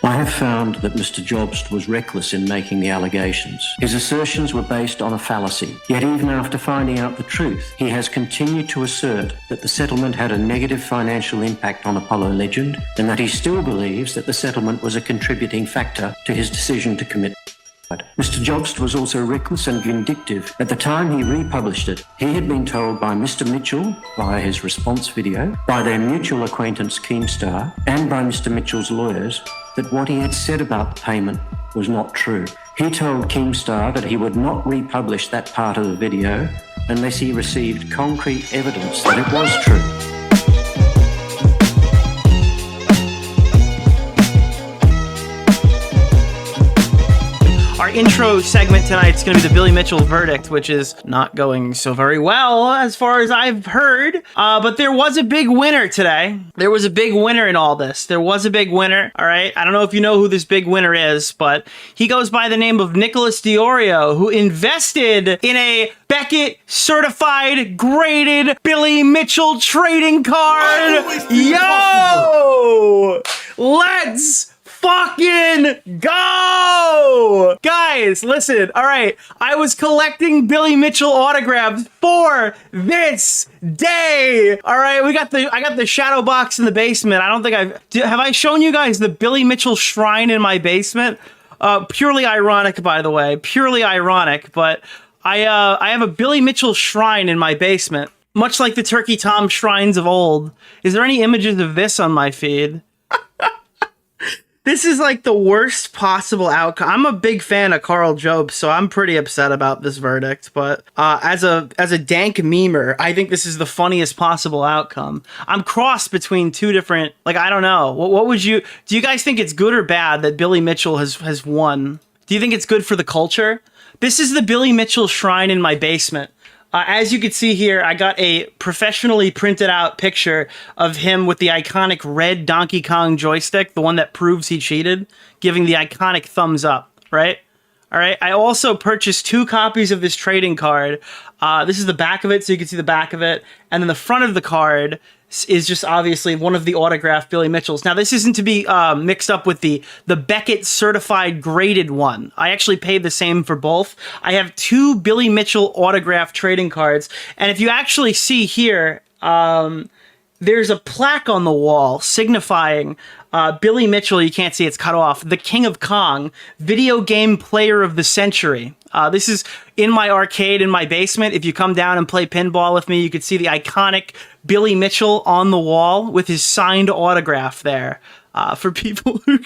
I have found that Mr. Jobst was reckless in making the allegations. His assertions were based on a fallacy. Yet even after finding out the truth, he has continued to assert that the settlement had a negative financial impact on Apollo Legend, and that he still believes that the settlement was a contributing factor to his decision to commit. Mr. Jobst was also reckless and vindictive. At the time he republished it, he had been told by Mr. Mitchell, via his response video, by their mutual acquaintance Keemstar, and by Mr. Mitchell's lawyers, that what he had said about the payment was not true. He told Keemstar that he would not republish that part of the video unless he received concrete evidence that it was true. Our intro segment tonight is going to be the Billy Mitchell verdict, which is not going so very well as far as I've heard. But there was a big winner today. There was a big winner in all this. There was a big winner, all right? I don't know if you know who this big winner is, but he goes by the name of Nicholas DeOrio, who invested in a Beckett certified graded Billy Mitchell trading card. Yo! Let's fucking go! Guys, listen, all right. I was collecting Billy Mitchell autographs for this day. All right, I got the shadow box in the basement. I don't think have I shown you guys the Billy Mitchell shrine in my basement? Purely ironic, by the way. Purely ironic, but I have a Billy Mitchell shrine in my basement, much like the Turkey Tom shrines of old. Is there any images of this on my feed? This is like the worst possible outcome. I'm a big fan of Karl Jobst, so I'm pretty upset about this verdict. But as a dank memer, I think this is the funniest possible outcome. I'm crossed between two different, like, I don't know. What would you, do you guys think it's good or bad that Billy Mitchell has won? Do you think it's good for the culture? This is the Billy Mitchell shrine in my basement. As you can see here, I got a professionally printed out picture of him with the iconic red Donkey Kong joystick, the one that proves he cheated, giving the iconic thumbs up, right? All right. I also purchased 2 copies of this trading card. This is the back of it, so you can see the back of it. And then the front of the card is just obviously one of the autographed Billy Mitchells. Now, this isn't to be mixed up with the Beckett certified graded one. I actually paid the same for both. I have 2 Billy Mitchell autographed trading cards. And if you actually see here, there's a plaque on the wall signifying Billy Mitchell, you can't see, it's cut off, the King of Kong, video game player of the century. This is in my arcade in my basement. If you come down and play pinball with me, you could see the iconic Billy Mitchell on the wall with his signed autograph there. For people who...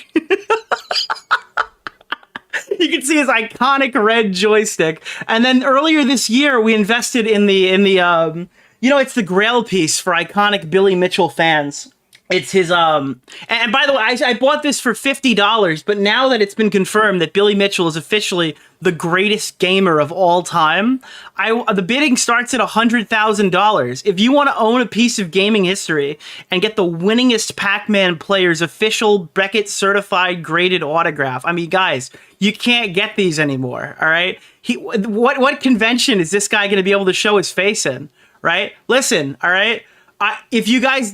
You can see his iconic red joystick. And then earlier this year, we invested in the you know, it's the Grail piece for iconic Billy Mitchell fans. It's his, and by the way, I bought this for $50, but now that it's been confirmed that Billy Mitchell is officially the greatest gamer of all time, the bidding starts at $100,000. If you want to own a piece of gaming history and get the winningest Pac-Man player's official Beckett certified graded autograph, I mean, guys, you can't get these anymore, all right? What convention is this guy going to be able to show his face in, right? Listen, all right? If you guys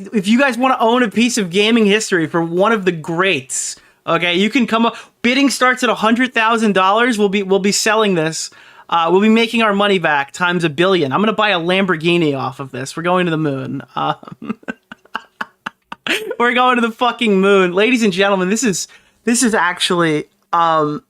want to own a piece of gaming history for one of the greats, okay, you can come up. Bidding starts at $100,000. We'll be selling this. We'll be making our money back times $1 billion. I'm gonna buy a Lamborghini off of this. We're going to the moon. We're going to the fucking moon, ladies and gentlemen. This is actually a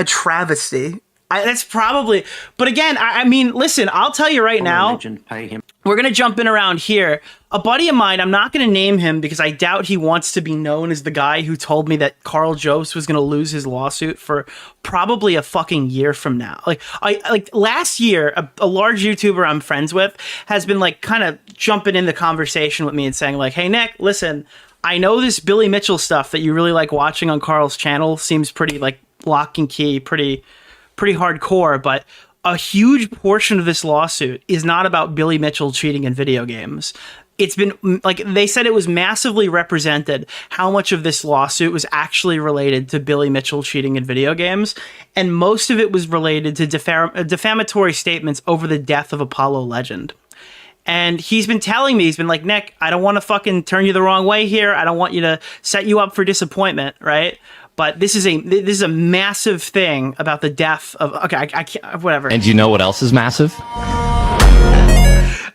travesty. That's probably, but again, I mean, listen, I'll tell you right now, legend, pay him. We're going to jump in around here. A buddy of mine, I'm not going to name him because I doubt he wants to be known as the guy who told me that Karl Jobst was going to lose his lawsuit for probably a fucking year from now. Like last year, a large YouTuber I'm friends with has been like kind of jumping in the conversation with me and saying like, hey, Nick, listen, I know this Billy Mitchell stuff that you really like watching on Karl's channel seems pretty like lock and key, pretty hardcore, but a huge portion of this lawsuit is not about Billy Mitchell cheating in video games. It's been, like, they said it was massively represented how much of this lawsuit was actually related to Billy Mitchell cheating in video games, and most of it was related to defamatory statements over the death of Apollo Legend. And he's been telling me, he's been like, Nick, I don't want to fucking turn you the wrong way here. I don't want you to set you up for disappointment, right? But this is a massive thing about the death of. Okay, I can't. Whatever. And do you know what else is massive?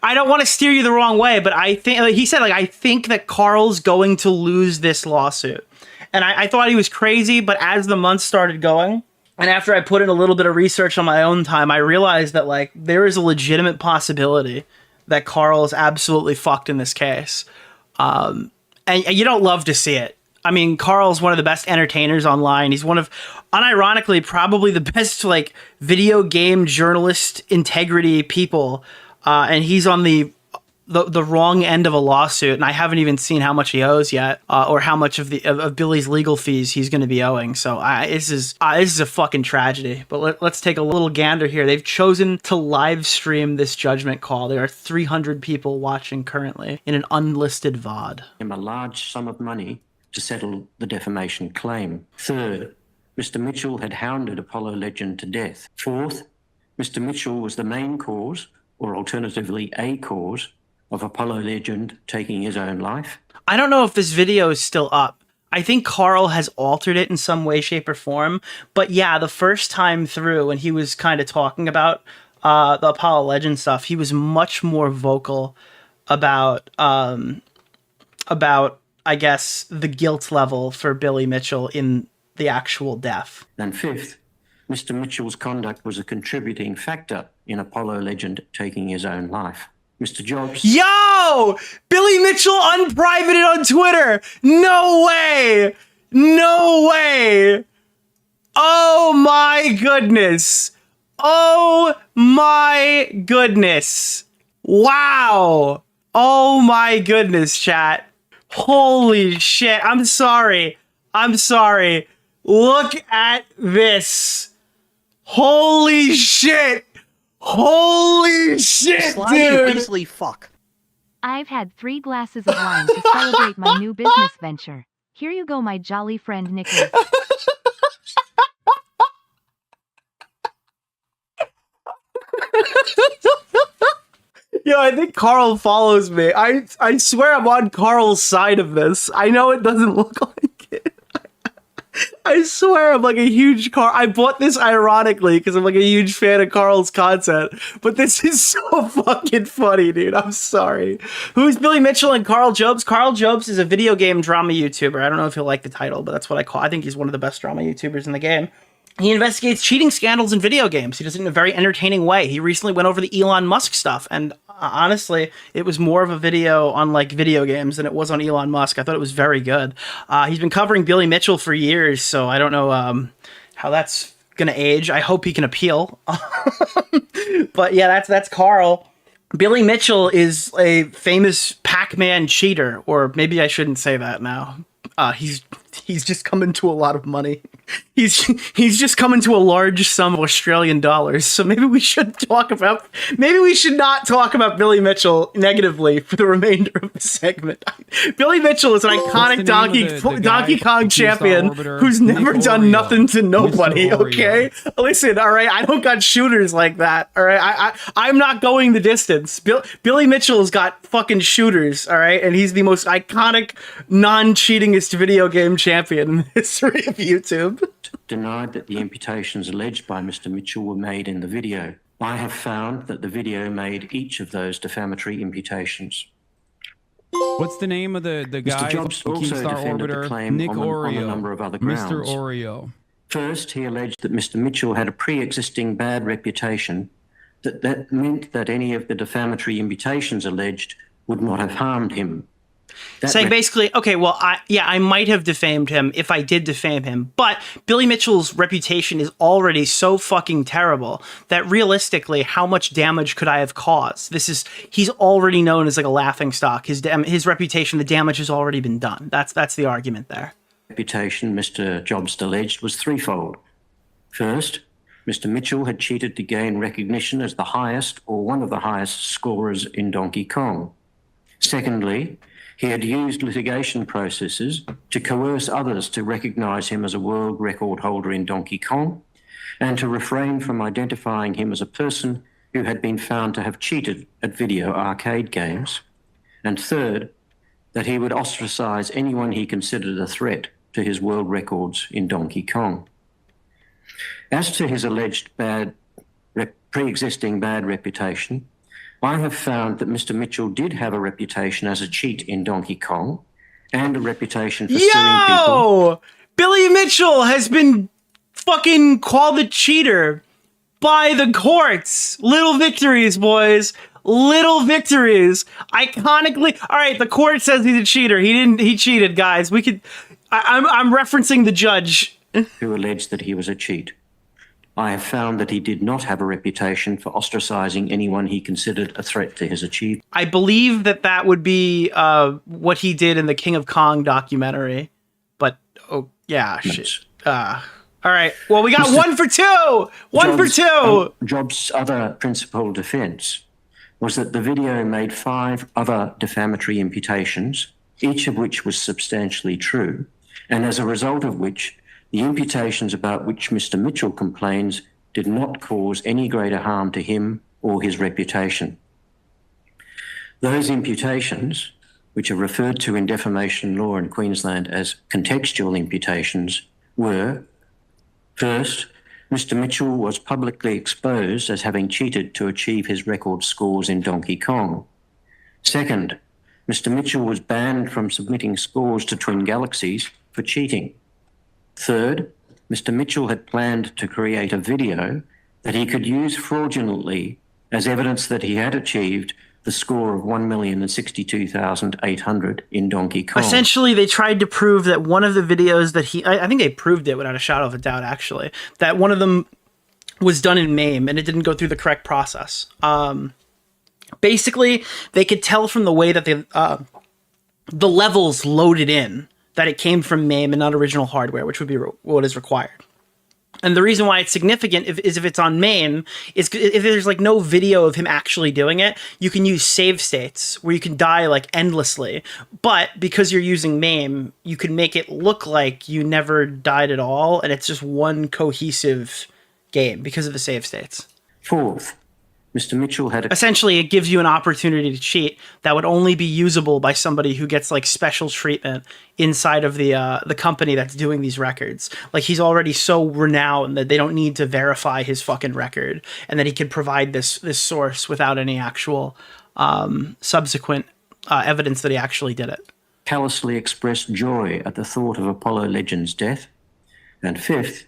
I don't want to steer you the wrong way, but I think he said I think that Karl's going to lose this lawsuit, and I thought he was crazy. But as the months started going, and after I put in a little bit of research on my own time, I realized that there is a legitimate possibility that Karl is absolutely fucked in this case, and you don't love to see it. I mean, Karl's one of the best entertainers online. He's one of, unironically, probably the best video game journalist integrity people. And he's on the wrong end of a lawsuit, and I haven't even seen how much he owes yet, or how much of Billy's legal fees he's going to be owing. So this is a fucking tragedy. But let's take a little gander here. They've chosen to live stream this judgment call. There are 300 people watching currently in an unlisted VOD. Him a large sum of money to settle the defamation claim. Third, Mr. Mitchell had hounded Apollo legend to death. Fourth, Mr. Mitchell was the main cause, or alternatively a cause, of Apollo legend taking his own life. I don't know if this video is still up. I think Karl has altered it in some way, shape, or form. But yeah, the first time through, when he was kind of talking about the Apollo legend stuff, he was much more vocal about I guess, the guilt level for Billy Mitchell in the actual death. And fifth, Mr. Mitchell's conduct was a contributing factor in Apollo legend taking his own life. Mr. Jobst... Yo! Billy Mitchell unprivated on Twitter! No way! No way! Oh my goodness! Oh my goodness! Wow! Oh my goodness, chat. Holy shit. I'm sorry. Look at this. Holy shit. Holy shit, dude. Beasley, fuck. I've had 3 glasses of wine to celebrate my new business venture. Here you go, my jolly friend Nicholas. Yo, I think Karl follows me. I swear I'm on Karl's side of this. I know it doesn't look like it. I swear I'm a huge Karl. I bought this ironically because I'm a huge fan of Karl's content. But this is so fucking funny, dude. I'm sorry. Who's Billy Mitchell and Karl Jobst? Karl Jobst is a video game drama YouTuber. I don't know if you'll like the title, but that's what I think he's one of the best drama YouTubers in the game. He investigates cheating scandals in video games. He does it in a very entertaining way. He recently went over the Elon Musk stuff, and honestly, it was more of a video on video games than it was on Elon Musk. I thought it was very good. He's been covering Billy Mitchell for years, so I don't know how that's gonna age. I hope he can appeal. But yeah, that's Karl. Billy Mitchell is a famous Pac-Man cheater, or maybe I shouldn't say that now. He's just come into a lot of money. He's just come into a large sum of Australian dollars. So maybe we should not talk about Billy Mitchell negatively for the remainder of the segment. Billy Mitchell is an iconic Donkey Kong champion who's never done nothing to nobody. Okay, listen, all right. I don't got shooters like that. All right, I'm not going the distance. Billy Mitchell's got fucking shooters. All right, and he's the most iconic non-cheatingest video game champion in the history of YouTube. Denied that the imputations alleged by Mr. Mitchell were made in the video. I have found that the video made each of those defamatory imputations. What's the name of the guy? Mr. Jobst also Keemstar defended orbiter? the claim Nick on Orio. a number of other grounds. Mr. Orio. First, he alleged that Mr. Mitchell had a pre-existing bad reputation, that meant that any of the defamatory imputations alleged would not have harmed him. Saying basically, okay, well, I might have defamed him if I did defame him, but Billy Mitchell's reputation is already so fucking terrible that realistically, how much damage could I have caused? He's already known as a laughingstock. His reputation, the damage has already been done. That's the argument there. Reputation, Mr. Jobst alleged, was threefold. First, Mr. Mitchell had cheated to gain recognition as the highest or one of the highest scorers in Donkey Kong. Secondly, he had used litigation processes to coerce others to recognize him as a world record holder in Donkey Kong and to refrain from identifying him as a person who had been found to have cheated at video arcade games. And third, that he would ostracize anyone he considered a threat to his world records in Donkey Kong. As to his alleged pre-existing bad reputation, I have found that Mr. Mitchell did have a reputation as a cheat in Donkey Kong and a reputation for suing people. Yo! Billy Mitchell has been fucking called a cheater by the courts. Little victories, boys. Little victories. Iconically. All right, the court says he's a cheater. He cheated, guys. I'm referencing the judge. Who alleged that he was a cheat. I have found that he did not have a reputation for ostracizing anyone he considered a threat to his achievement. I believe that would be what he did in the King of Kong documentary. But, oh, yeah, shit. All right. Well, we got one for two. One for two. Jobst's other principal defense was that the video made 5 other defamatory imputations, each of which was substantially true, and as a result of which, the imputations about which Mr. Mitchell complains did not cause any greater harm to him or his reputation. Those imputations, which are referred to in defamation law in Queensland as contextual imputations, were: first, Mr. Mitchell was publicly exposed as having cheated to achieve his record scores in Donkey Kong. Second, Mr. Mitchell was banned from submitting scores to Twin Galaxies for cheating. Third, Mr. Mitchell had planned to create a video that he could use fraudulently as evidence that he had achieved the score of 1,062,800 in Donkey Kong. Essentially, they tried to prove that one of the videos that I think they proved it without a shadow of a doubt, actually, that one of them was done in MAME and it didn't go through the correct process. Basically, they could tell from the way that the levels loaded in that it came from MAME and not original hardware, which would be what is required. And the reason why it's significant is if it's on MAME, is if there's like no video of him actually doing it, you can use save states where you can die like endlessly. But because you're using MAME, you can make it look like you never died at all, and it's just one cohesive game because of the save states. Fourth, Mr. Mitchell had essentially, it gives you an opportunity to cheat that would only be usable by somebody who gets like special treatment inside of the company that's doing these records. Like, he's already so renowned that they don't need to verify his fucking record, and that he can provide this source without any actual subsequent evidence that he actually did it. callously expressed joy at the thought of Apollo Legend's death. And fifth,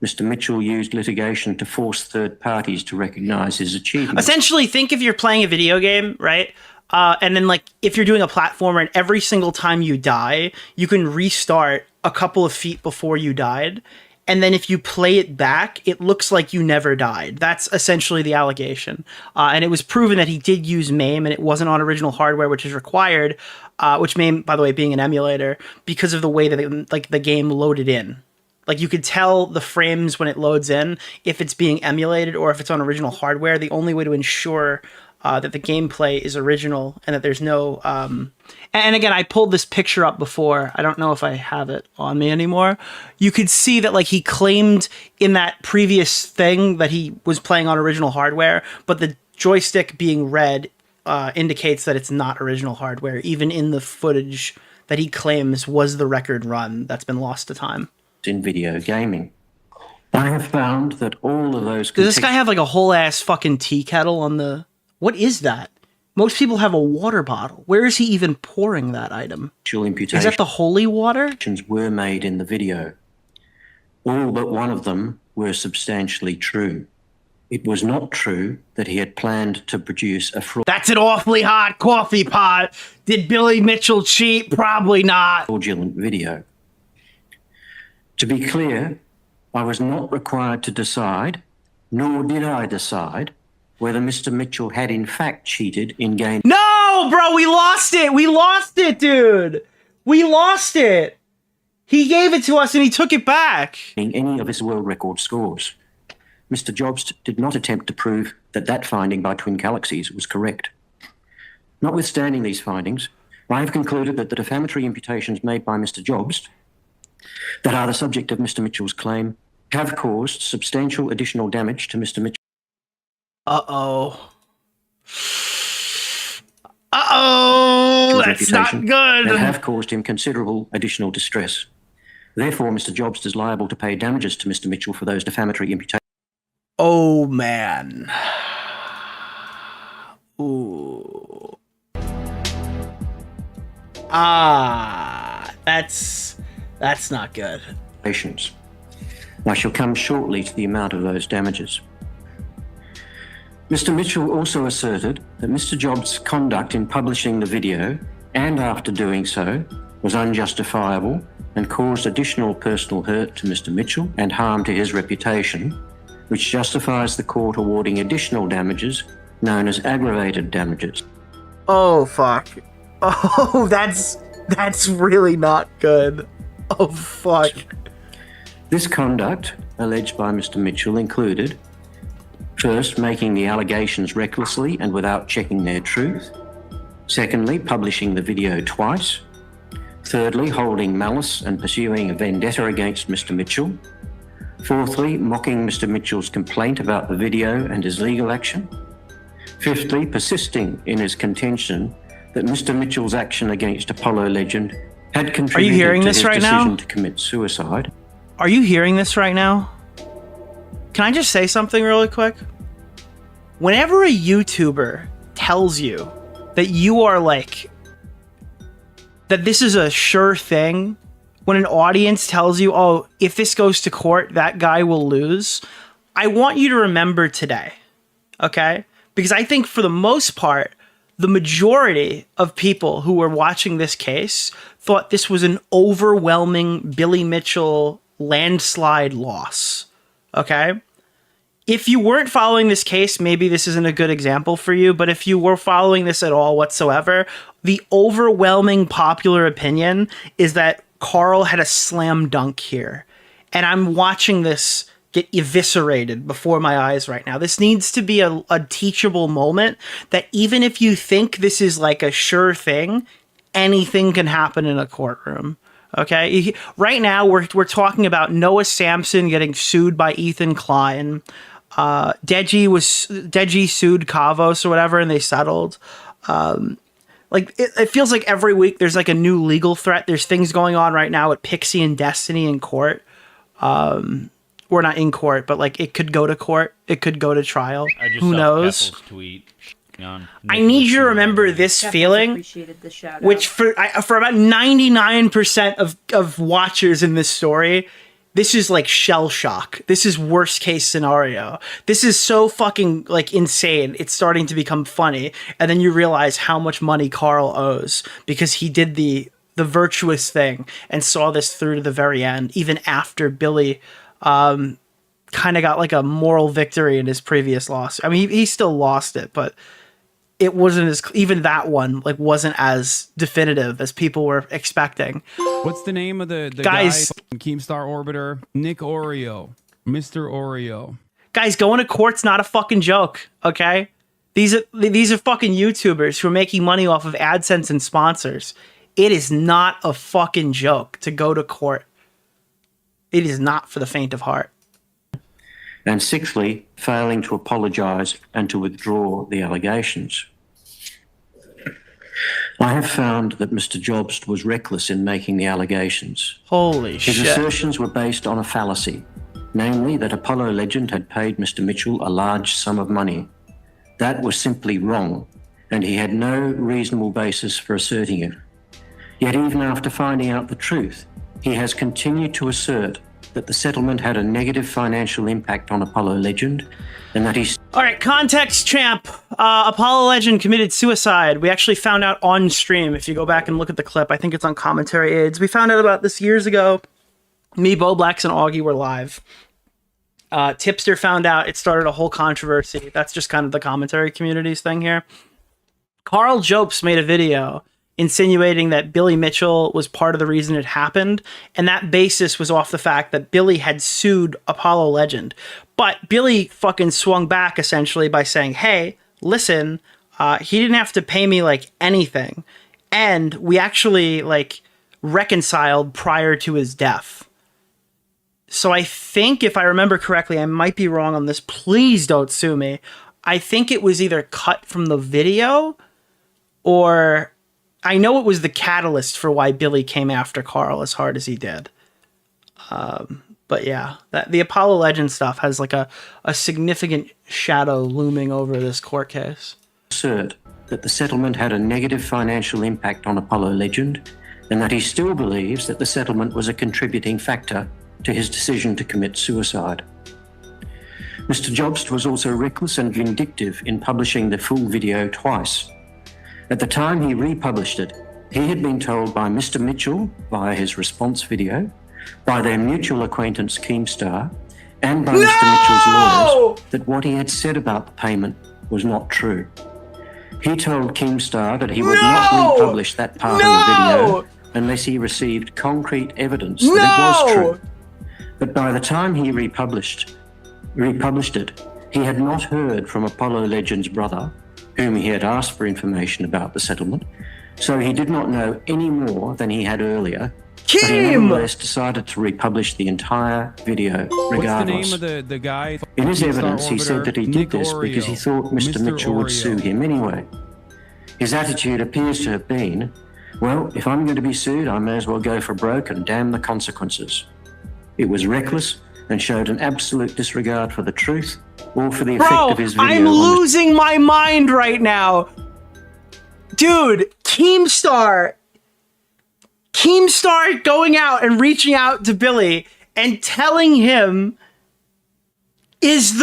Mr. Mitchell used litigation to force third parties to recognize his achievements. Essentially, think if you're playing a video game, right? And then, like, if you're doing a platformer and every single time you die, you can restart a couple of feet before you died. And then if you play it back, it looks like you never died. That's essentially the allegation. And it was proven that he did use MAME, and it wasn't on original hardware, which is required, which MAME, by the way, being an emulator, because of the way that the game loaded in. Like, you could tell the frames when it loads in, if it's being emulated or if it's on original hardware. The only way to ensure that the gameplay is original and that there's no... And again, I pulled this picture up before. I don't know if I have it on me anymore. You could see that, like, he claimed in that previous thing that he was playing on original hardware, but the joystick being red indicates that it's not original hardware, even in the footage that he claims was the record run that's been lost to time. In video gaming, I have found that all of those... Does this guy have like a whole ass fucking tea kettle on the... What is that? Most people have a water bottle. Where is he even pouring that item? Is that the holy water? Were made in the video. All but one of them were substantially true. It was not true that he had planned to produce a That's an awfully hot coffee pot. Did Billy Mitchell cheat? Probably not. Fraudulent video. To be clear, I was not required to decide, nor did I decide, whether Mr. Mitchell had in fact cheated in game. No, bro, we lost it. We lost it, dude. We lost it. He gave it to us and he took it back. In any of his world record scores. Mr. Jobst did not attempt to prove that that finding by Twin Galaxies was correct. Notwithstanding these findings, I have concluded that the defamatory imputations made by Mr. Jobst that are the subject of Mr. Mitchell's claim have caused substantial additional damage to Mr. Mitchell. Uh-oh. Uh-oh! That's not good! And have caused him considerable additional distress. Therefore, Mr. Jobst is liable to pay damages to Mr. Mitchell for those defamatory imputations. Oh, man. Ooh. That's not good. I shall come shortly to the amount of those damages. Mr. Mitchell also asserted that Mr. Jobst's conduct in publishing the video, and after doing so, was unjustifiable and caused additional personal hurt to Mr. Mitchell and harm to his reputation, which justifies the court awarding additional damages known as aggravated damages. Oh, fuck. Oh, that's really not good. Oh, fuck. This conduct, alleged by Mr. Mitchell, included first, making the allegations recklessly and without checking their truth. Secondly, publishing the video twice. Thirdly, holding malice and pursuing a vendetta against Mr. Mitchell. Fourthly, mocking Mr. Mitchell's complaint about the video and his legal action. Fifthly, persisting in his contention that Mr. Mitchell's action against Apollo Legend had contributed to his decision to commit suicide. Are you hearing this right now? Can I just say something really quick? Whenever a YouTuber tells you that you are like, that this is a sure thing, when an audience tells you, oh, if this goes to court, that guy will lose, I want you to remember today, okay? Because I think for the most part, the majority of people who were watching this case thought this was an overwhelming Billy Mitchell landslide loss, okay? If you weren't following this case, maybe this isn't a good example for you, but if you were following this at all whatsoever, the overwhelming popular opinion is that Karl had a slam dunk here. And I'm watching this get eviscerated before my eyes right now. This needs to be a teachable moment that even if you think this is like a sure thing, anything can happen in a courtroom. Okay, right now we're talking about Noah Sampson getting sued by Ethan Klein. Deji sued Kavos or whatever, and they settled. It feels like every week there's like a new legal threat. There's things going on right now with Pixie and Destiny in court. We're not in court, but like it could go to court. It could go to trial. Who knows? Tweet. I need you to remember this feeling, which for about 99% of watchers in this story, this is like shell shock. This is worst case scenario. This is so fucking like insane. It's starting to become funny. And then you realize how much money Karl owes because he did the virtuous thing and saw this through to the very end, even after Billy kind of got like a moral victory in his previous loss. I mean, he still lost it, but it wasn't as, even that one like wasn't as definitive as people were expecting. What's the name of the guys? Guy, Keemstar orbiter, Nick Oreo, Mr. Oreo. Guys, going to court's not a fucking joke. Okay, these are fucking YouTubers who are making money off of AdSense and sponsors. It is not a fucking joke to go to court. It is not for the faint of heart. And sixthly, failing to apologise and to withdraw the allegations. I have found that Mr. Jobst was reckless in making the allegations. Holy shit. His assertions were based on a fallacy, namely that Apollo Legend had paid Mr. Mitchell a large sum of money. That was simply wrong, and he had no reasonable basis for asserting it. Yet even after finding out the truth, he has continued to assert that the settlement had a negative financial impact on Apollo Legend, and that he's... All right, context, champ. Apollo Legend committed suicide. We actually found out on stream. If you go back and look at the clip, I think it's on Commentary Aids. We found out about this years ago. Me, Boblax, and Augie were live. Tipster found out. It started a whole controversy. That's just kind of the commentary community's thing here. Karl Jobst made a video insinuating that Billy Mitchell was part of the reason it happened, and that basis was off the fact that Billy had sued Apollo Legend. But Billy fucking swung back essentially by saying, hey, listen, he didn't have to pay me like anything, and we actually like reconciled prior to his death. So I think, if I remember correctly, I might be wrong on this, please don't sue me, I think it was either cut from the video, or I know it was the catalyst for why Billy came after Karl as hard as he did. But yeah, the Apollo Legend stuff has like a significant shadow looming over this court case. Assert that the settlement had a negative financial impact on Apollo Legend, and that he still believes that the settlement was a contributing factor to his decision to commit suicide. Mr. Jobst was also reckless and vindictive in publishing the full video twice. At the time he republished it, he had been told by Mr. Mitchell via his response video, by their mutual acquaintance Keemstar, and by Mr. Mitchell's lawyers that what he had said about the payment was not true. He told Keemstar that he would not republish that part of the video unless he received concrete evidence that it was true. But by the time he republished it, he had not heard from Apollo Legend's brother, whom he had asked for information about the settlement, so he did not know any more than he had earlier. But he nevertheless decided to republish the entire video regardless. What's the name of the guy? In his Keemstar evidence, he said that he did this because he thought Mr. Mitchell would sue him anyway. His attitude appears to have been, well, if I'm going to be sued, I may as well go for broke and damn the consequences. It was reckless and showed an absolute disregard for the truth or for the effect of his video. I'm losing my mind right now. Dude, Keemstar going out and reaching out to Billy and telling him is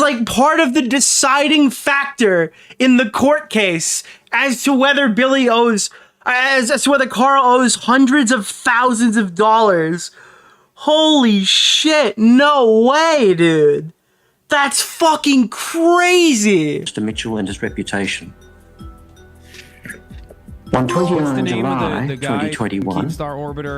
like part of the deciding factor in the court case as to whether Billy owes, as to whether Karl owes hundreds of thousands of dollars. Holy shit, no way, dude. That's fucking crazy. Mr. Mitchell and his reputation. On 29 July 2021,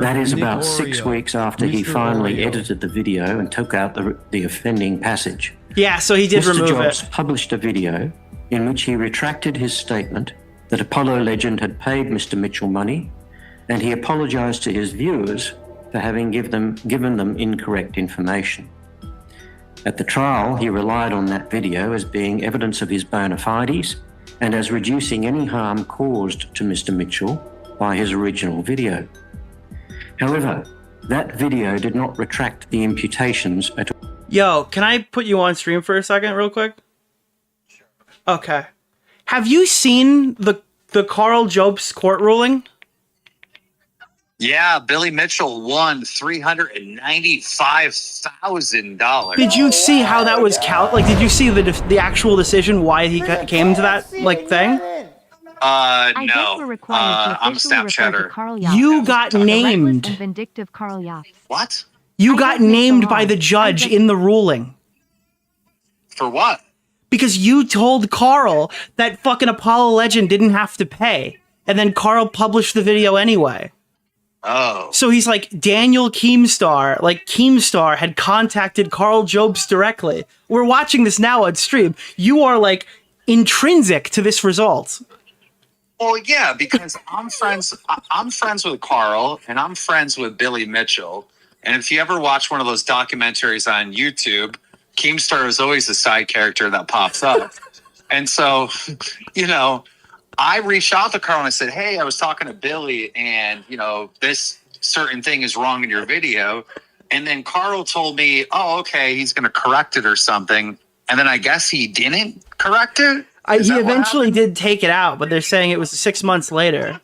that is about 6 weeks after he finally edited the video and took out the offending passage. Yeah, so he did remove it. Mr. Jobst published a video in which he retracted his statement that Apollo Legend had paid Mr. Mitchell money, and he apologized to his viewers for having given them incorrect information. At the trial, he relied on that video as being evidence of his bona fides and as reducing any harm caused to Mr. Mitchell by his original video. However, that video did not retract the imputations at all. Yo, can I put you on stream for a second real quick? Sure. Okay. Have you seen the Karl Jobst court ruling? Yeah, Billy Mitchell won $395,000. Did you see how that was did you see the actual decision why he came to that thing? No. I'm a Snapchatter. You got named. Vindictive Karl. What? You got named by the judge in the ruling. For what? Because you told Karl that fucking Apollo Legend didn't have to pay. And then Karl published the video anyway. Oh. So he's like, Daniel Keemstar, like Keemstar had contacted Karl Jobst directly. We're watching this now on stream. You are like intrinsic to this result. Well, yeah, because I'm friends with Karl and I'm friends with Billy Mitchell. And if you ever watch one of those documentaries on YouTube, Keemstar is always the side character that pops up. And so, I reached out to Karl and I said, hey, I was talking to Billy and, this certain thing is wrong in your video. And then Karl told me, oh, okay, he's going to correct it or something. And then I guess he didn't correct it? He eventually did take it out, but they're saying it was 6 months later.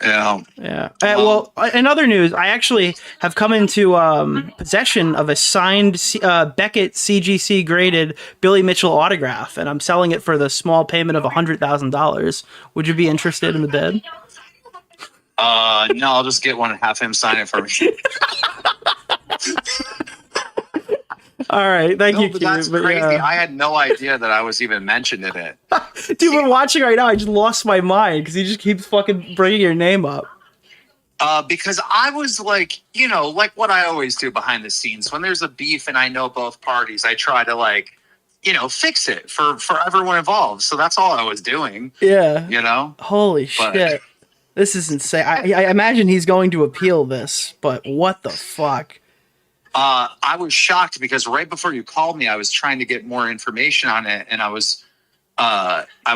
Yeah. Well, in other news, I actually have come into possession of a signed Beckett CGC graded Billy Mitchell autograph, and I'm selling it for the small payment of $100,000. Would you be interested in the bid? No, I'll just get one and have him sign it for me. All right, thank you, That's crazy. I had no idea that I was even mentioned in it. Dude, we're watching right now. I just lost my mind because he just keeps fucking bringing your name up. Because I was like, like what I always do behind the scenes. When there's a beef and I know both parties, I try to fix it for everyone involved. So that's all I was doing. Yeah. Holy shit. This is insane. I imagine he's going to appeal this, but what the fuck? I was shocked because right before you called me, I was trying to get more information on it, and I was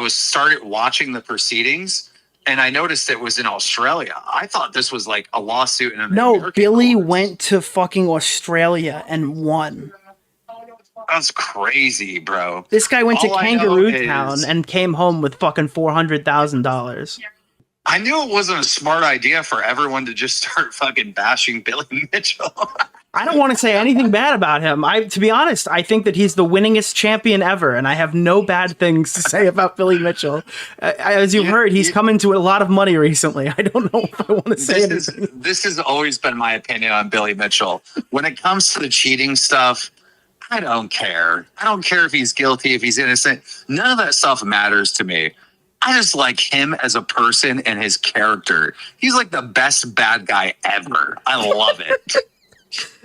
started watching the proceedings, and I noticed it was in Australia. I thought this was like a lawsuit in No, Billy went to fucking Australia and won. That's crazy, bro. This guy went to All I know Kangaroo is- Town and came home with fucking $400,000. I knew it wasn't a smart idea for everyone to just start fucking bashing Billy Mitchell. I don't want to say anything bad about him. To be honest, I think that he's the winningest champion ever, and I have no bad things to say about Billy Mitchell. As you've heard, he's come into a lot of money recently. I don't know if I want to say anything. This has always been my opinion on Billy Mitchell. When it comes to the cheating stuff, I don't care. I don't care if he's guilty, if he's innocent. None of that stuff matters to me. I just like him as a person and his character. He's like the best bad guy ever. I love it.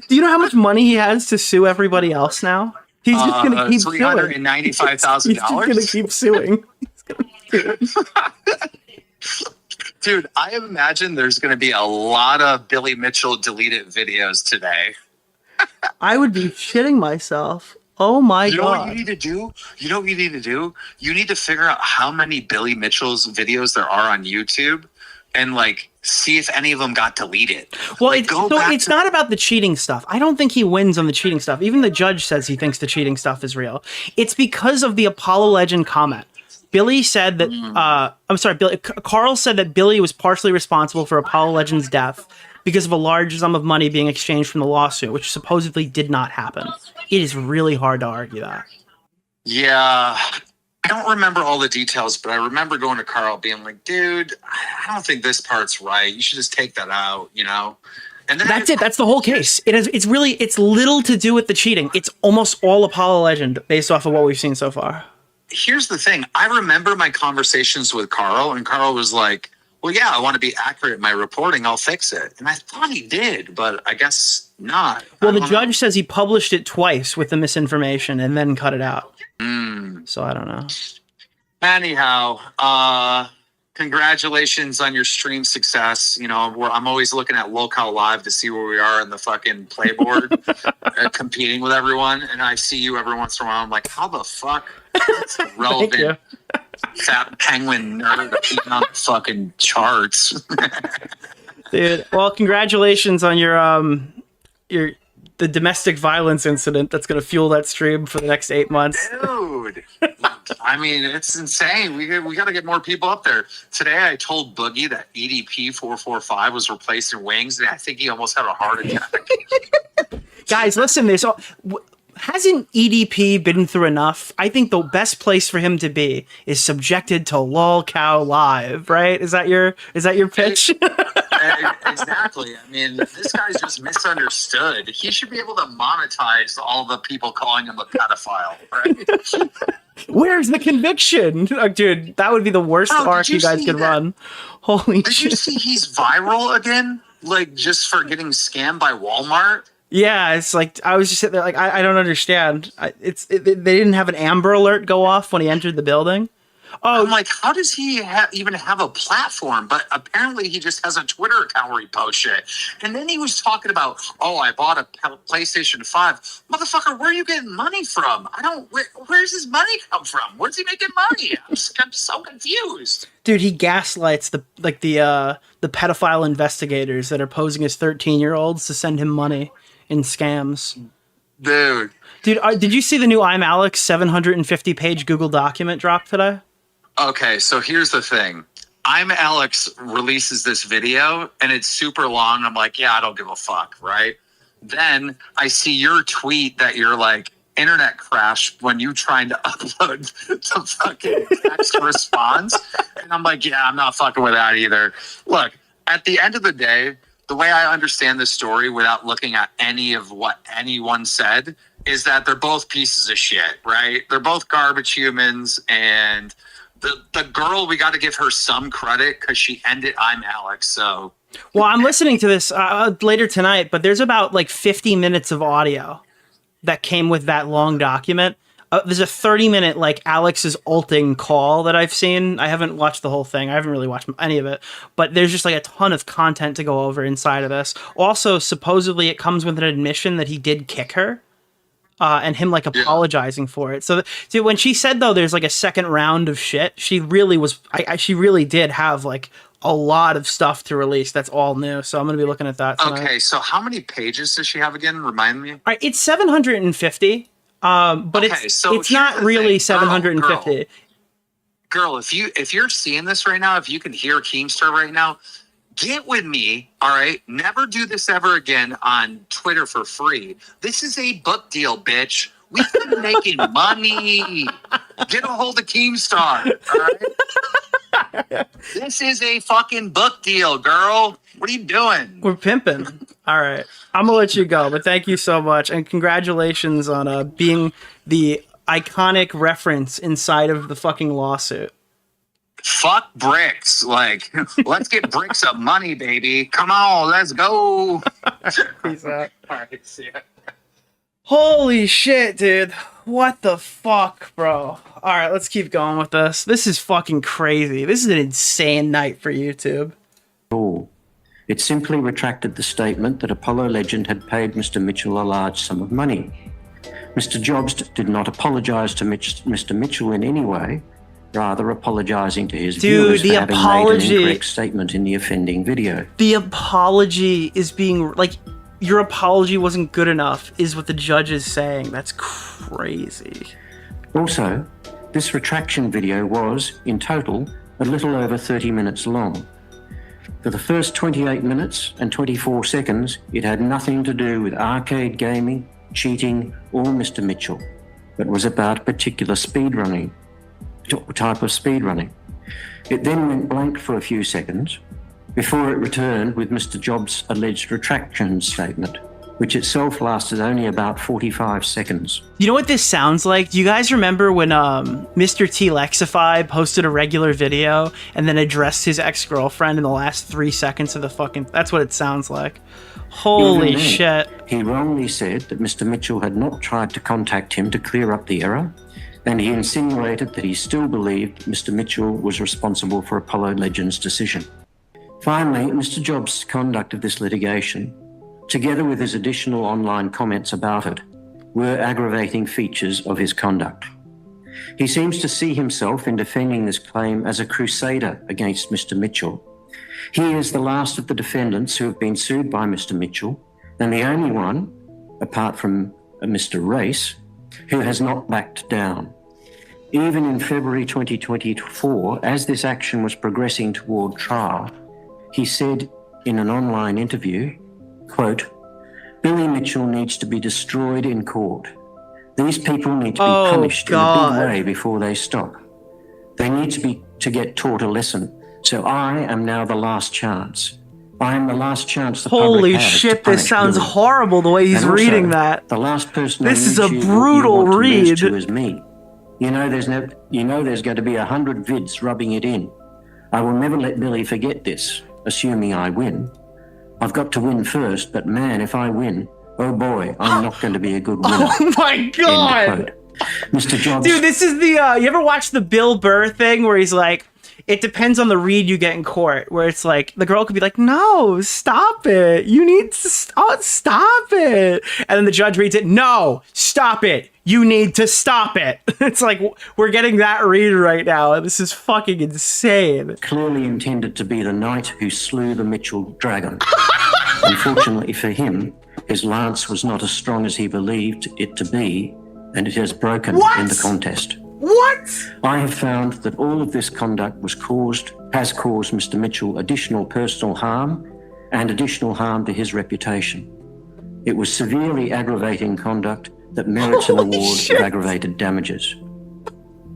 Do you know how much money he has to sue everybody else now? He's just going to keep suing. $395,000. He's just going to keep suing. Dude, I imagine there's going to be a lot of Billy Mitchell deleted videos today. I would be shitting myself. Oh my You know what God. you need to do? You know what you need to do? You need to figure out how many Billy Mitchell's videos there are on YouTube and like see if any of them got deleted. Well, Like, it's not about the cheating stuff. I don't think he wins on the cheating stuff. Even the judge says he thinks the cheating stuff is real. It's because of the Apollo Legend comment. Billy said that, Karl said that Billy was partially responsible for Apollo Legend's death because of a large sum of money being exchanged from the lawsuit, which supposedly did not happen. It is really hard to argue that. Yeah. I don't remember all the details, but I remember going to Karl being like, dude, I don't think this part's right. You should just take that out, you know? And then That's it. That's the whole case. It's little to do with the cheating. It's almost all Apollo Legend based off of what we've seen so far. Here's the thing. I remember my conversations with Karl, and Karl was like, well, yeah, I want to be accurate in my reporting. I'll fix it. And I thought he did, but I guess not. Well, the judge says he published it twice with the misinformation and then cut it out. So I don't know. Anyhow, congratulations on your stream success. You know, I'm always looking at Locale Live to see where we are in the fucking playboard, competing with everyone. And I see you every once in a while. I'm like, how the fuck? That's relevant. Fat penguin nerd beating on the fucking charts. Dude, well, congratulations on the domestic violence incident that's going to fuel that stream for the next 8 months. Dude, I mean, it's insane. We got to get more people up there. Today, I told Boogie that EDP 445 was replacing Wings, and I think he almost had a heart attack. Guys, listen, hasn't EDP been through enough? I think the best place for him to be is subjected to Lolcow Live, right? Is that your pitch? Exactly. I mean, this guy's just misunderstood. He should be able to monetize all the people calling him a pedophile, right? Where's the conviction? Dude, that would be the worst arc you guys could run. Holy Did shit. you see he's viral again? Like, just for getting scammed by Walmart? Yeah, it's like, I was just sitting there like, I don't understand. They didn't have an Amber Alert go off when he entered the building. Oh, I'm like, how does he even have a platform? But apparently he just has a Twitter account where he posts shit. And then he was talking about, oh, I bought a PlayStation 5. Motherfucker, where are you getting money from? Where's his money come from? Where's he making money? I'm so confused. dude, he gaslights the pedophile investigators that are posing as 13-year-olds to send him money in scams. Dude, did you see the new I'm Alex 750-page Google document drop today? okay, so here's the thing. I'm Alex releases this video, and it's super long. I'm like, yeah, I don't give a fuck, right? Then I see your tweet that you're like, internet crash when you trying to upload the fucking text response. And I'm like, yeah, I'm not fucking with that either. Look, at the end of the day, the way I understand this story without looking at any of what anyone said is that they're both pieces of shit, right? They're both garbage humans, and the girl, we got to give her some credit because she ended I'm Alex, so... Well, I'm listening to this later tonight, but there's about like 50 minutes of audio that came with that long document. There's a 30-minute like Alex's ulting call that I've seen. I haven't watched the whole thing. I haven't really watched any of it, but there's just like a ton of content to go over inside of this. Also, supposedly it comes with an admission that he did kick her. and him like apologizing for it. So when she said though, there's like a second round of shit, she really was, she really did have like a lot of stuff to release. That's all new. So I'm going to be looking at that tonight. Okay. So how many pages does she have again? Remind me. All right. It's 750. But Okay, it's so it's here's not the really thing. 750. Girl, if you're seeing this right now, if you can hear Keemstar right now, get with me, all right? Never do this ever again on Twitter for free. This is a book deal, bitch. We've been making money. Get a hold of Keemstar, all right? This is a fucking book deal, girl. What are you doing? We're pimping. All right. I'm going to let you go, but thank you so much. And congratulations on being the iconic reference inside of the fucking lawsuit. Fuck bricks. Like, let's get bricks of money, baby. Come on, let's go. Peace out. All right, see ya. Holy shit, dude. What the fuck, bro? All right, let's keep going with this. This is fucking crazy. This is an insane night for YouTube. It simply retracted the statement that Apollo legend had paid Mr. Mitchell a large sum of money. Mr. Jobst did not apologise to Mr. Mitchell in any way, rather apologising to his viewers for having made an incorrect statement in the offending video. The apology is being, like, your apology wasn't good enough, is what the judge is saying. That's crazy. Also, this retraction video was, in total, a little over 30 minutes long. For the first 28 minutes and 24 seconds, it had nothing to do with arcade gaming, cheating, or Mr. Mitchell, but was about a particular speedrunning, type of speedrunning. It then went blank for a few seconds before it returned with Mr. Jobs' alleged retraction statement, which itself lasted only about 45 seconds. You know what this sounds like? Do you guys remember when Mr. T Lexify posted a regular video and then addressed his ex-girlfriend in the last 3 seconds of the fucking... That's what it sounds like. Holy shit. He wrongly said that Mr. Mitchell had not tried to contact him to clear up the error, and he insinuated that he still believed Mr. Mitchell was responsible for Apollo Legends' decision. Finally, Mr. Jobs' conduct of this litigation, together with his additional online comments about it, were aggravating features of his conduct. He seems to see himself in defending this claim as a crusader against Mr. Mitchell. He is the last of the defendants who have been sued by Mr. Mitchell, and the only one, apart from Mr. Race, who has not backed down. Even in February 2024, as this action was progressing toward trial, he said in an online interview, quote, "Billy Mitchell needs to be destroyed in court. These people need to be punished in a big way before they stop. They need to get taught a lesson. So I am now the last chance. I am the last chance the public has. Holy shit, to this sounds Billy. horrible the way he's And also, reading that. The last person This on is a YouTube brutal you want to lose read. to is me. You know there's going to be 100 vids rubbing it in. I will never let Billy forget this, assuming I win. I've got to win first, but man, if I win, oh boy, I'm not going to be a good winner." Oh my End god. quote. Mr. Jobs. Dude, this is the, you ever watch the Bill Burr thing where he's like, it depends on the read you get in court, where it's like, the girl could be like, no, stop it. You need to stop it. And then the judge reads it, no, stop it. You need to stop it. It's like, we're getting that read right now. And this is fucking insane. Clearly intended to be the knight who slew the Mitchell dragon. Unfortunately for him, his lance was not as strong as he believed it to be, and it has broken in the contest. What? I have found that all of this conduct has caused Mr. Mitchell additional personal harm and additional harm to his reputation. It was severely aggravating conduct that merits an award of aggravated damages.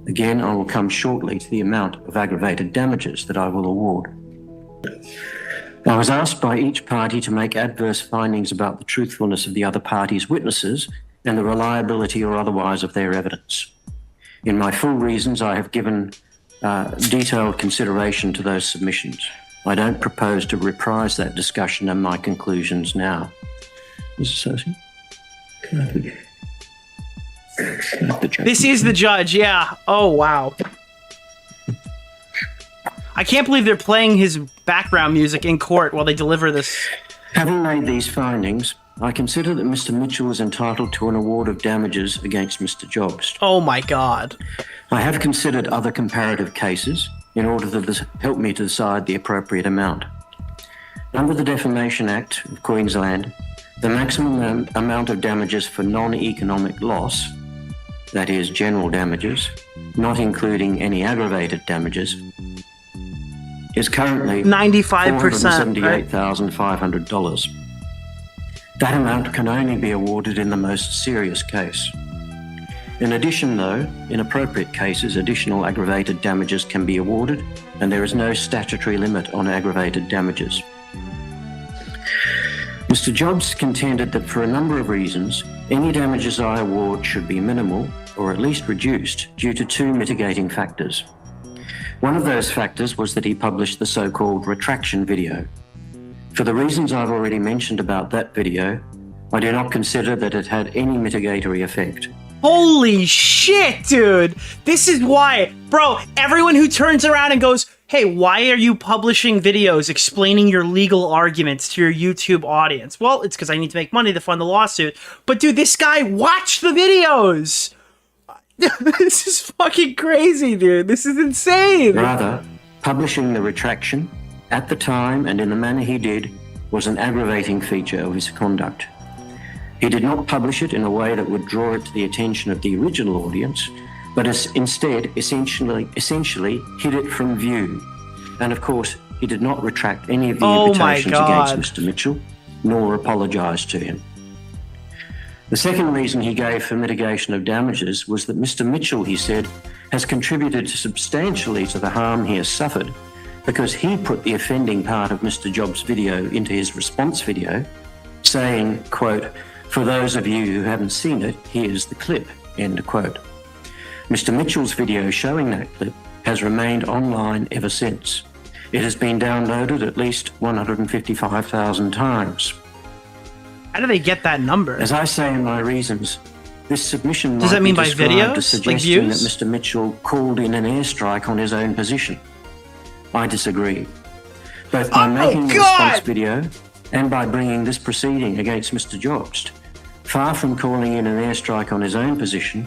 Again, I will come shortly to the amount of aggravated damages that I will award. I was asked by each party to make adverse findings about the truthfulness of the other party's witnesses and the reliability or otherwise of their evidence. In my full reasons, I have given detailed consideration to those submissions. I don't propose to reprise that discussion and my conclusions now. Mr. Sosi? Can I have the judge? This is the judge, yeah. Oh, wow. I can't believe they're playing his background music in court while they deliver this. Having made these findings, I consider that Mr. Mitchell is entitled to an award of damages against Mr. Jobst. Oh my God. I have considered other comparative cases in order to help me to decide the appropriate amount. Under the Defamation Act of Queensland, the maximum amount of damages for non-economic loss, that is, general damages, not including any aggravated damages, is currently 95%, right? $478,500. That amount can only be awarded in the most serious case. In addition, though, in appropriate cases, additional aggravated damages can be awarded, and there is no statutory limit on aggravated damages. Mr. Jobst contended that for a number of reasons, any damages I award should be minimal or at least reduced due to two mitigating factors. One of those factors was that he published the so-called Retraction video. For the reasons I've already mentioned about that video, I do not consider that it had any mitigatory effect. Holy shit, dude. This is why, bro, everyone who turns around and goes, hey, why are you publishing videos explaining your legal arguments to your YouTube audience? Well, it's because I need to make money to fund the lawsuit. But dude, this guy watched the videos. This is fucking crazy, dude. This is insane. Rather, publishing the retraction at the time and in the manner he did was an aggravating feature of his conduct. He did not publish it in a way that would draw it to the attention of the original audience, but instead essentially hid it from view. And of course, he did not retract any of the imputations against Mr. Mitchell, nor apologise to him. The second reason he gave for mitigation of damages was that Mr. Mitchell, he said, has contributed substantially to the harm he has suffered because he put the offending part of Mr. Job's video into his response video, saying, quote, "For those of you who haven't seen it, here's the clip," end quote. Mr. Mitchell's video showing that clip has remained online ever since. It has been downloaded at least 155,000 times. How do they get that number? As I say in my reasons, this submission Does might that mean be by described videos? as Like suggesting views? that Mr. Mitchell called in an airstrike on his own position. I disagree. Both by making the response video and by bringing this proceeding against Mr. Jobst, far from calling in an airstrike on his own position,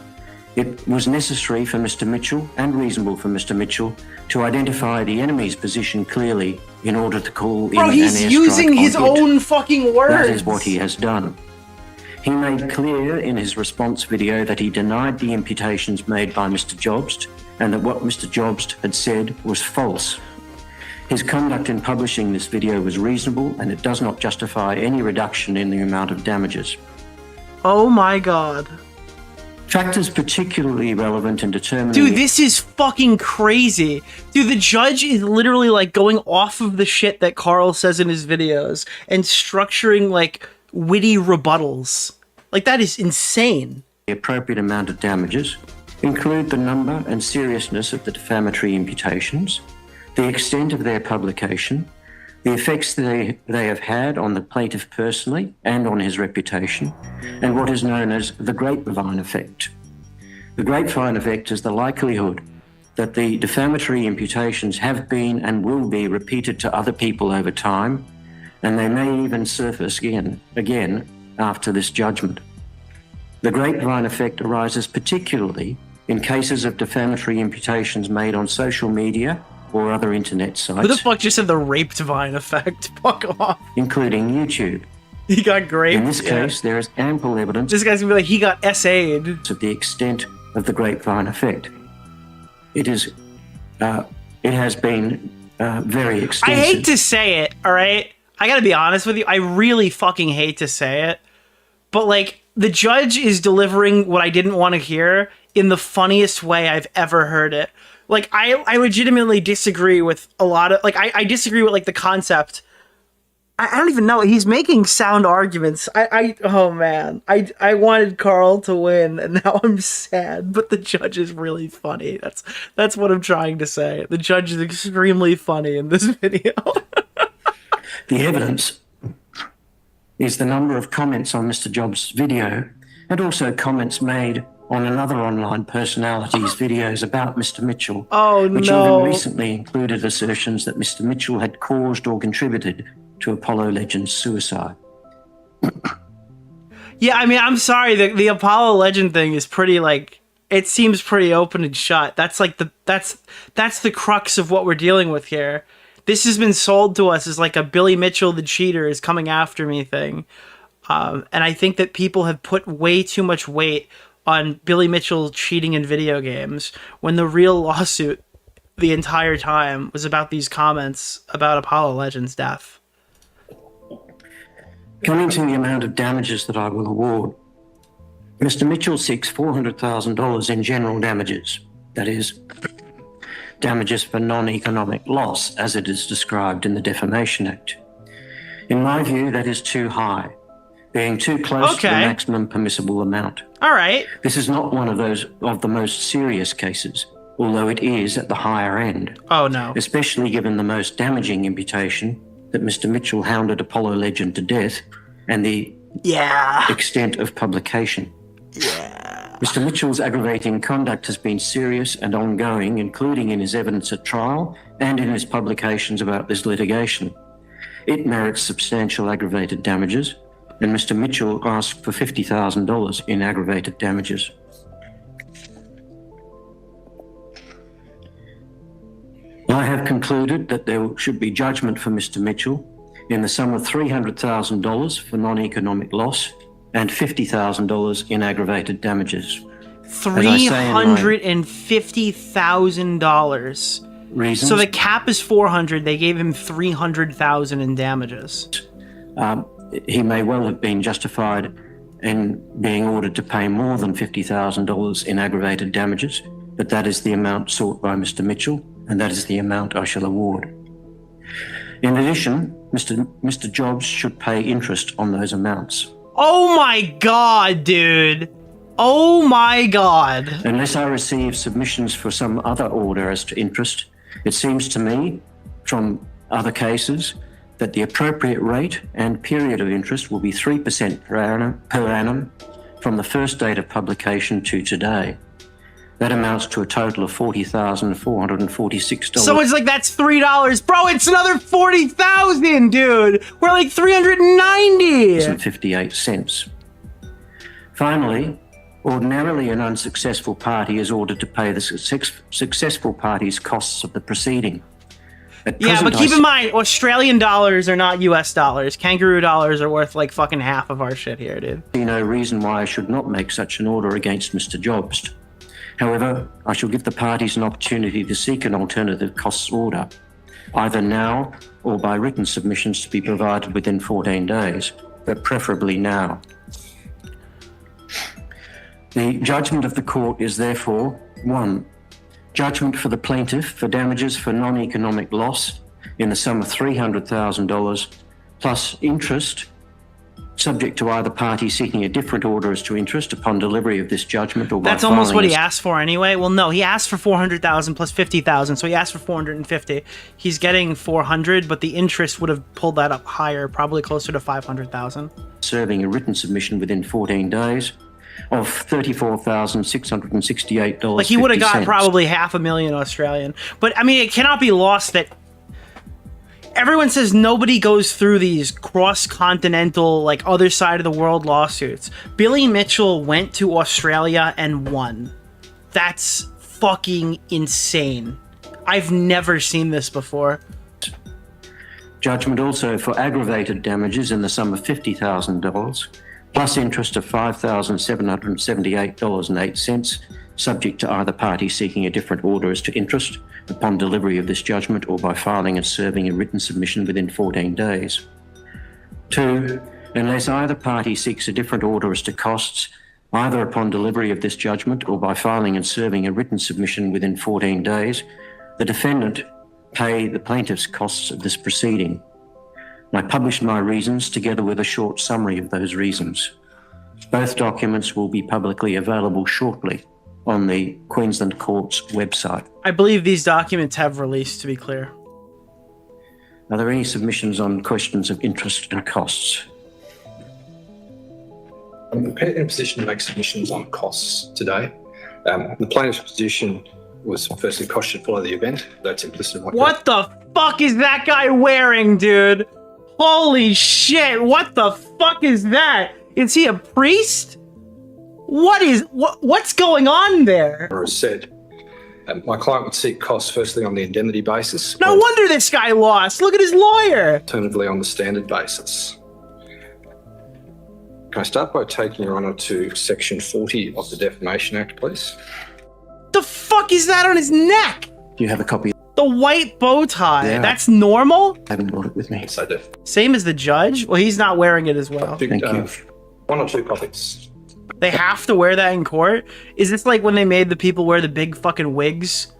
it was necessary for Mr. Mitchell and reasonable for Mr. Mitchell to identify the enemy's position clearly in order to call in an airstrike. He's using his own fucking words. That is what he has done. He made clear in his response video that he denied the imputations made by Mr. Jobst and that what Mr. Jobst had said was false. His conduct in publishing this video was reasonable and it does not justify any reduction in the amount of damages. Oh my God. Factors particularly relevant in determining... Dude, this is fucking crazy. Dude, the judge is literally like going off of the shit that Karl says in his videos and structuring like witty rebuttals. Like, that is insane. The appropriate amount of damages include the number and seriousness of the defamatory imputations, the extent of their publication, the effects they have had on the plaintiff personally and on his reputation, and what is known as the grapevine effect. The grapevine effect is the likelihood that the defamatory imputations have been and will be repeated to other people over time, and they may even surface again after this judgment. The grapevine effect arises particularly in cases of defamatory imputations made on social media or other internet sites. Who the fuck just said the raped vine effect? Fuck off. Including YouTube. He got raped. In this case, there is ample evidence This guy's gonna be like, he got SA'd. of the extent of the grapevine effect. It has been very extensive. I hate to say it, all right? I gotta be honest with you. I really fucking hate to say it. But, like, the judge is delivering what I didn't want to hear in the funniest way I've ever heard it. Like, I legitimately disagree with a lot of... Like, I disagree with, like, the concept. I don't even know. He's making sound arguments. Oh, man. I wanted Karl to win, and now I'm sad. But the judge is really funny. That's what I'm trying to say. The judge is extremely funny in this video. The evidence is the number of comments on Mr. Job's video and also comments made on another online personality's videos about Mr. Mitchell, which even recently included assertions that Mr. Mitchell had caused or contributed to Apollo Legends' suicide. Yeah, I mean, I'm sorry. The Apollo Legend thing is pretty like it seems pretty open and shut. That's like that's the crux of what we're dealing with here. This has been sold to us as like a Billy Mitchell the cheater is coming after me thing, and I think that people have put way too much weight on Billy Mitchell cheating in video games when the real lawsuit the entire time was about these comments about Apollo Legends' death. Coming to the amount of damages that I will award, Mr. Mitchell seeks $400,000 in general damages, that is, damages for non-economic loss, as it is described in the Defamation Act. In my view, that is too high, being too close to the maximum permissible amount. All right. This is not one of the most serious cases, although it is at the higher end. Oh, no. Especially given the most damaging imputation that Mr. Mitchell hounded Apollo Legend to death and the extent of publication. Yeah. Mr. Mitchell's aggravating conduct has been serious and ongoing, including in his evidence at trial and in his publications about this litigation. It merits substantial aggravated damages, and Mr. Mitchell asked for $50,000 in aggravated damages. I have concluded that there should be judgment for Mr. Mitchell in the sum of $300,000 for non-economic loss and $50,000 in aggravated damages. $350,000. Reasons? So the cap is $400,000. They gave him $300,000 in damages. He may well have been justified in being ordered to pay more than $50,000 in aggravated damages, but that is the amount sought by Mr. Mitchell, and that is the amount I shall award. In addition, Mr. Jobst should pay interest on those amounts. Oh my God, dude. Oh my God. Unless I receive submissions for some other order as to interest, it seems to me, from other cases, that the appropriate rate and period of interest will be 3% per annum from the first date of publication to today. That amounts to a total of $40,446. So it's like that's $3, bro. It's another $40,000, dude. We're like $390. 58 cents. Finally, ordinarily an unsuccessful party is ordered to pay the successful party's costs of the proceeding. Yeah, but keep in mind, Australian dollars are not US dollars. Kangaroo dollars are worth like fucking half of our shit here, dude. I see no reason why I should not make such an order against Mr. Jobst. However, I shall give the parties an opportunity to seek an alternative costs order, either now or by written submissions to be provided within 14 days, but preferably now. The judgment of the court is therefore 1. Judgment for the plaintiff for damages for non-economic loss in the sum of $300,000 plus interest, subject to either party seeking a different order as to interest upon delivery of this judgment or by That's almost what he filing asked for anyway. Well, no, he asked for $400,000 plus $50,000, so he asked for $450,000. He's getting $400,000, but the interest would have pulled that up higher, probably closer to $500,000. serving a written submission within 14 days of $34,668. Like he would have got probably $500,000 Australian. But I mean, it cannot be lost that everyone says nobody goes through these cross-continental, like other side of the world lawsuits. Billy Mitchell went to Australia and won. That's fucking insane. I've never seen this before. Judgment also for aggravated damages in the sum of $50,000 plus interest of $5,778.08, subject to either party seeking a different order as to interest upon delivery of this judgment or by filing and serving a written submission within 14 days. 2. Unless either party seeks a different order as to costs, either upon delivery of this judgment or by filing and serving a written submission within 14 days, the defendant pay the plaintiff's costs of this proceeding. I published my reasons together with a short summary of those reasons. Both documents will be publicly available shortly on the Queensland Court's website. I believe these documents have released, to be clear. Are there any submissions on questions of interest and costs? I'm in a position to make submissions on costs today. The plaintiff's position was firstly cost should follow the event. That's implicit in What the fuck is that guy wearing, dude? Holy shit, what the fuck is that? Is he a priest? What's going on there? Or as said, my client would seek costs firstly on the indemnity basis. No wonder this guy lost. Look at his lawyer. Alternatively on the standard basis. Can I start by taking Your Honour to Section 40 of the Defamation Act, please? The fuck is that on his neck? Do you have a copy? The white bow tie. Yeah. That's normal? I haven't brought it with me. So the Same as the judge? Well, he's not wearing it as well. Thank you. 1 or 2 copies. They have to wear that in court? Is this like when they made the people wear the big fucking wigs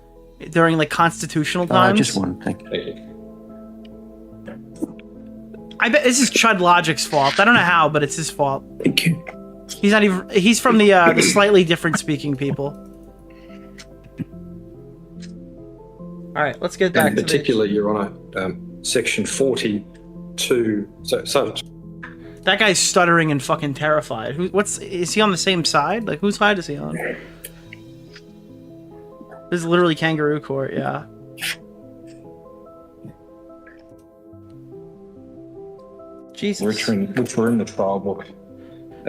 during like constitutional times? Just one, thank you. Thank you. I bet this is Chud Logic's fault. I don't know how, but it's his fault. Thank you. He's not even. He's from the slightly different speaking people. All right, let's get back And in particular, Your Honour, Section 42. So that guy's stuttering and fucking terrified. Is he on the same side? Like, whose side is he on? This is literally kangaroo court, yeah. Jesus. which were in the trial book.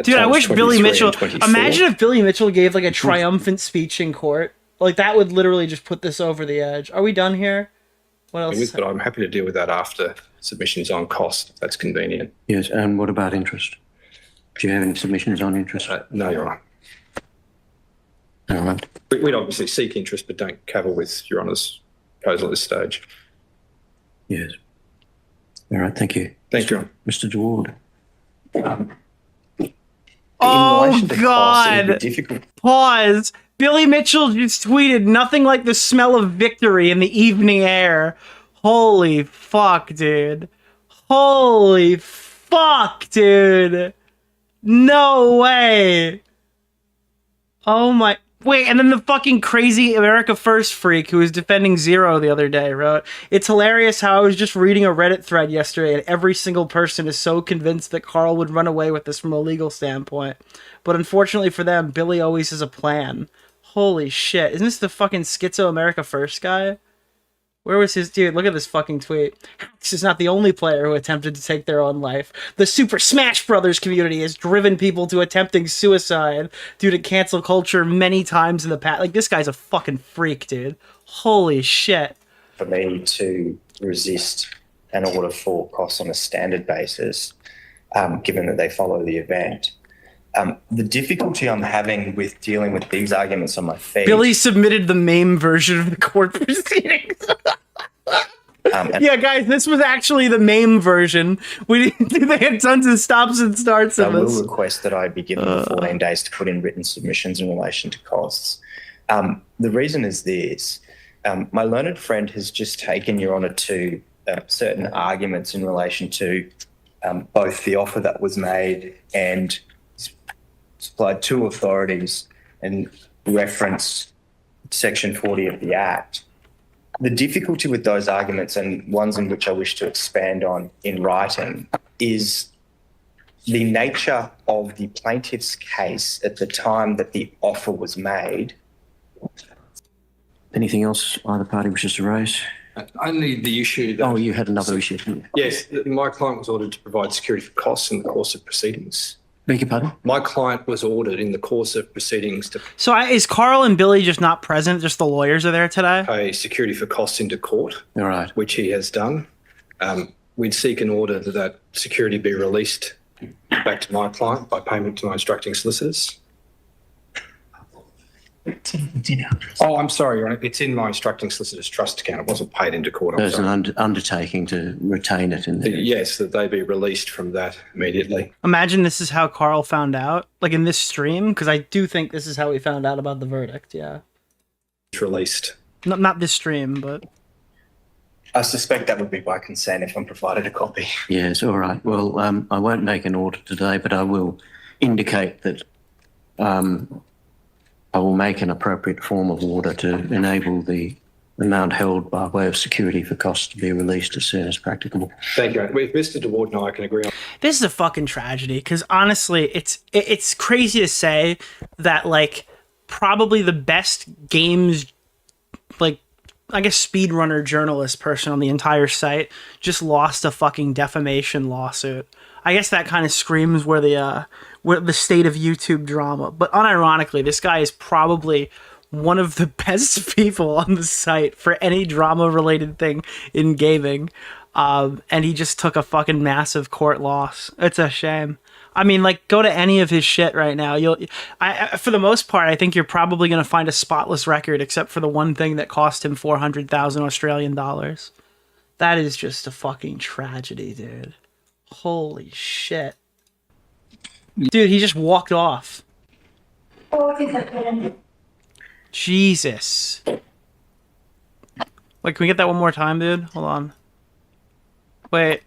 Dude, I wish Billy Mitchell. 24. Imagine if Billy Mitchell gave like a triumphant speech in court. Like that would literally just put this over the edge. Are we done here? What else? But I'm happy to deal with that after submissions on cost, if that's convenient. Yes, and what about interest? Do you have any submissions on interest? No, Your Honour. All right. We'd obviously seek interest, but don't cavil with Your Honour's proposal at this stage. Yes. All right, thank you. Thank you. Mr. DeWard. Oh God! Pause. Billy Mitchell just tweeted nothing like the smell of victory in the evening air. Holy fuck, dude. Holy fuck, dude. No way. Oh my. Wait, and then the fucking crazy America First freak who was defending Zero the other day wrote, "It's hilarious how I was just reading a Reddit thread yesterday and every single person is so convinced that Karl would run away with this from a legal standpoint. But unfortunately for them, Billy always has a plan." Holy shit. Isn't this the fucking schizo America First guy? Where was his... Dude, look at this fucking tweet. This is not the only player who attempted to take their own life. The Super Smash Brothers community has driven people to attempting suicide due to cancel culture many times in the past. Like, this guy's a fucking freak, dude. Holy shit. For me to resist an order for costs on a standard basis, given that they follow the event. The difficulty I'm having with dealing with these arguments on my feed... Billy submitted the MAME version of the court proceedings. Yeah, guys, this was actually the MAME version. They had tons of stops and starts I in this. will request that I be given the 14 days to put in written submissions in relation to costs. The reason is this. My learned friend has just taken Your Honour to certain arguments in relation to both the offer that was made and supplied two authorities and referenced Section 40 of the Act. The difficulty with those arguments, and ones in which I wish to expand on in writing, is the nature of the plaintiff's case at the time that the offer was made. Anything else either party wishes to raise? Only the issue that... Oh, you had another issue, didn't you? Yes, my client was ordered to provide security for costs in the course of proceedings. Beg your pardon? My client was ordered in the course of proceedings to So is Karl and Billy just not present? Just the lawyers are there today? pay security for costs into court, All right. which he has done. We'd seek an order that that security be released back to my client by payment to my instructing solicitors. Oh, I'm sorry, Your Honour. It's in my instructing solicitor's trust account. It wasn't paid into court. I'm There's sorry. an undertaking to retain it in there. Yes, that they be released from that immediately. Imagine this is how Karl found out, like in this stream, because I do think this is how he found out about the verdict, yeah. It's released. Not this stream, but... I suspect that would be by consent if I'm provided a copy. Yes, all right. Well, I won't make an order today, but I will indicate that I will make an appropriate form of order to enable the amount held by way of security for costs to be released as soon as practicable. Thank you. If Mr. DeWard and I can agree on... This is a fucking tragedy, because honestly, it's crazy to say that, like, probably the best games, like, I guess speedrunner journalist person on the entire site just lost a fucking defamation lawsuit. I guess that kind of screams where the state of YouTube drama. But unironically, this guy is probably one of the best people on the site for any drama-related thing in gaming. And he just took a fucking massive court loss. It's a shame. I mean, like, go to any of his shit right now. For the most part, I think you're probably going to find a spotless record, except for the one thing that cost him 400,000 Australian dollars. That is just a fucking tragedy, dude. Holy shit. Dude, he just walked off. Jesus. Wait, can we get that one more time, dude? Hold on. Wait.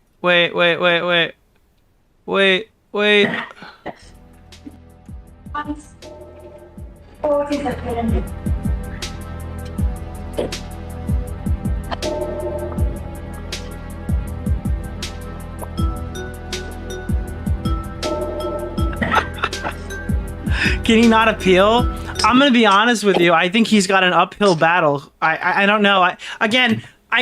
Can he not appeal? I'm gonna be honest with you. I think he's got an uphill battle. I don't know. I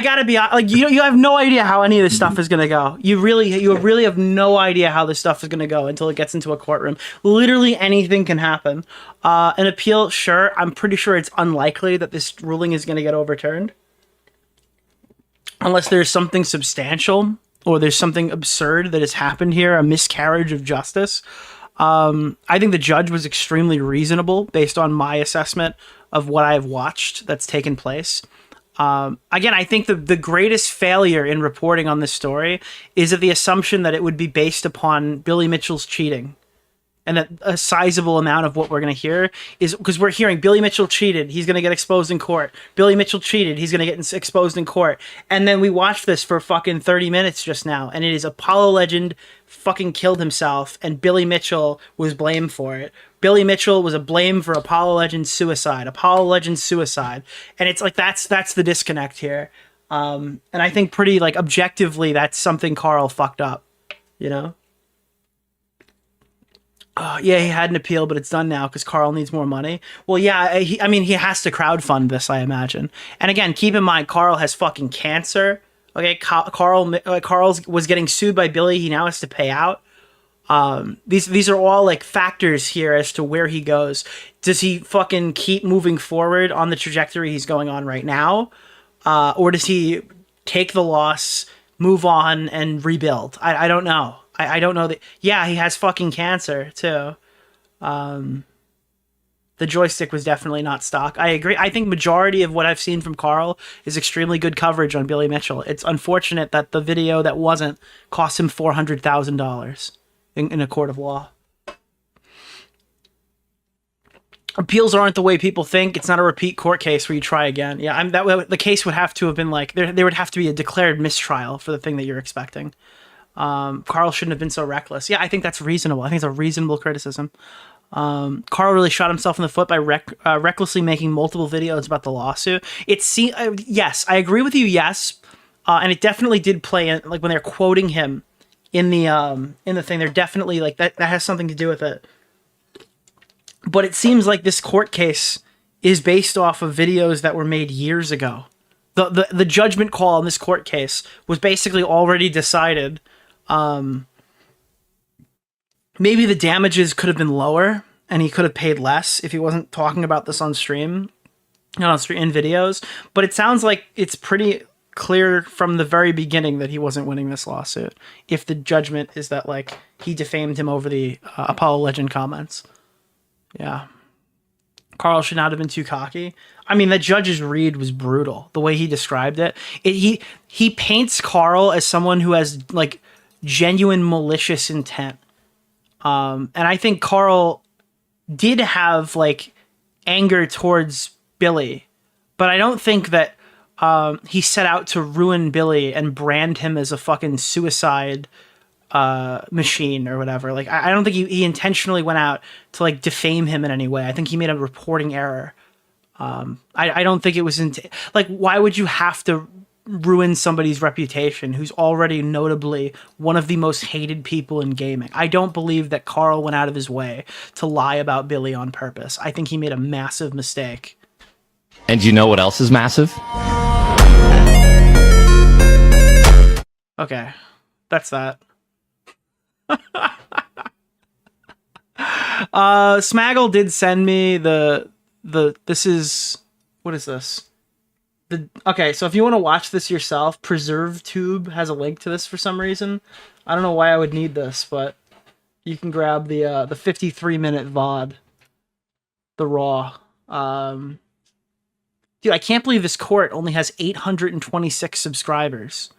gotta be like, you have no idea how any of this stuff is gonna go. You really have no idea how this stuff is gonna go until it gets into a courtroom. Literally anything can happen. An appeal, sure. I'm pretty sure it's unlikely that this ruling is gonna get overturned, unless there's something substantial or there's something absurd that has happened here, a miscarriage of justice. I think the judge was extremely reasonable based on my assessment of what I've watched that's taken place. Again, I think the greatest failure in reporting on this story is that the assumption that it would be based upon Billy Mitchell's cheating. And that a sizable amount of what we're going to hear is because we're hearing Billy Mitchell cheated, he's going to get exposed in court. Billy Mitchell cheated, he's going to get exposed in court. And then we watched this for fucking 30 minutes just now, and it is Apollo Legend fucking killed himself, and Billy Mitchell was blamed for it. Billy Mitchell was a blame for Apollo Legend's suicide. Apollo Legend's suicide. And it's like, that's the disconnect here. And I think pretty, like, objectively, that's something Karl fucked up, you know? Yeah, he had an appeal, but it's done now because Karl needs more money. Well, yeah, he has to crowdfund this, I imagine. And again, keep in mind, Karl has fucking cancer. Okay, Karl was getting sued by Billy. He now has to pay out. These are all like factors here as to where he goes. Does he fucking keep moving forward on the trajectory he's going on right now? Or does he take the loss, move on, and rebuild? I don't know. I don't know that. Yeah, he has fucking cancer too. The joystick was definitely not stock. I agree. I think majority of what I've seen from Karl is extremely good coverage on Billy Mitchell. It's unfortunate that the video that wasn't cost him $400,000 in a court of law. Appeals aren't the way people think. It's not a repeat court case where you try again. Yeah, the case would have to have been like there would have to be a declared mistrial for the thing that you're expecting. Karl shouldn't have been so reckless. Yeah, I think that's reasonable. I think it's a reasonable criticism. Karl really shot himself in the foot by recklessly making multiple videos about the lawsuit. Yes, I agree with you. Yes, and it definitely did play in, like when they're quoting him in the thing. They're definitely like that has something to do with it. But it seems like this court case is based off of videos that were made years ago. The judgment call on this court case was basically already decided. Maybe the damages could have been lower and he could have paid less if he wasn't talking about this on stream, not on stream, in videos. But it sounds like it's pretty clear from the very beginning that he wasn't winning this lawsuit. If the judgment is that like he defamed him over the Apollo Legend comments. Yeah. Karl should not have been too cocky. I mean, the judge's read was brutal. The way he described it. He paints Karl as someone who has like genuine malicious intent. And I think Karl did have like anger towards Billy, but I don't think that he set out to ruin Billy and brand him as a fucking suicide machine or whatever. Like, I don't think he intentionally went out to like defame him in any way. I think he made a reporting error. I don't think it was like, why would you have to ruin somebody's reputation who's already notably one of the most hated people in gaming? I don't believe that Karl went out of his way to lie about Billy on purpose. I think he made a massive mistake. And you know what else is massive? Okay, that's that. Smaggle did send me this is, what is this? Okay, so if you want to watch this yourself, PreserveTube has a link to this for some reason. I don't know why I would need this, but you can grab the 53-minute VOD, the Raw. Dude, I can't believe this court only has 826 subscribers.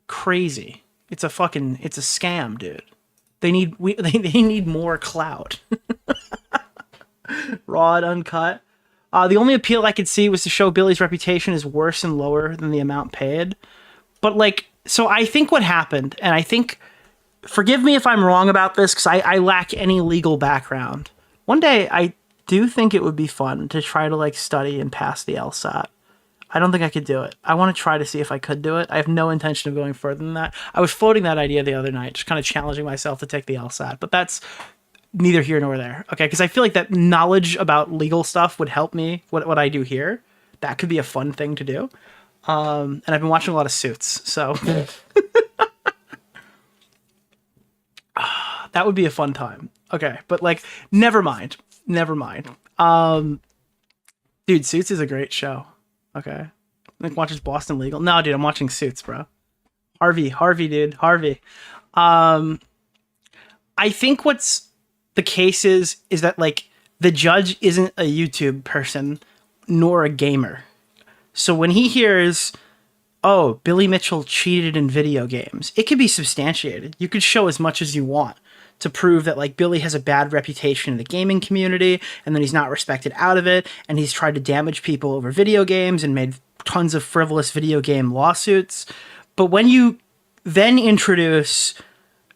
Crazy. It's a scam, dude. They need more clout. Raw and uncut. The only appeal I could see was to show Billy's reputation is worse and lower than the amount paid. But so I think what happened, and I think, forgive me if I'm wrong about this, because I lack any legal background. One day, I do think it would be fun to try to study and pass the LSAT. I don't think I could do it. I want to try to see if I could do it. I have no intention of going further than that. I was floating that idea the other night, just kind of challenging myself to take the LSAT, but that's neither here nor there. Okay, because I feel like that knowledge about legal stuff would help me, what I do here. That could be a fun thing to do. And I've been watching a lot of Suits, so that would be a fun time. Okay, but never mind. Dude, Suits is a great show. Okay. Watches Boston Legal. No, dude, I'm watching Suits, bro. Harvey, dude. Harvey. I think what's the case is that the judge isn't a YouTube person nor a gamer. So when he hears, oh, Billy Mitchell cheated in video games, it could be substantiated. You could show as much as you want to prove that Billy has a bad reputation in the gaming community and then he's not respected out of it and he's tried to damage people over video games and made tons of frivolous video game lawsuits. But when you then introduce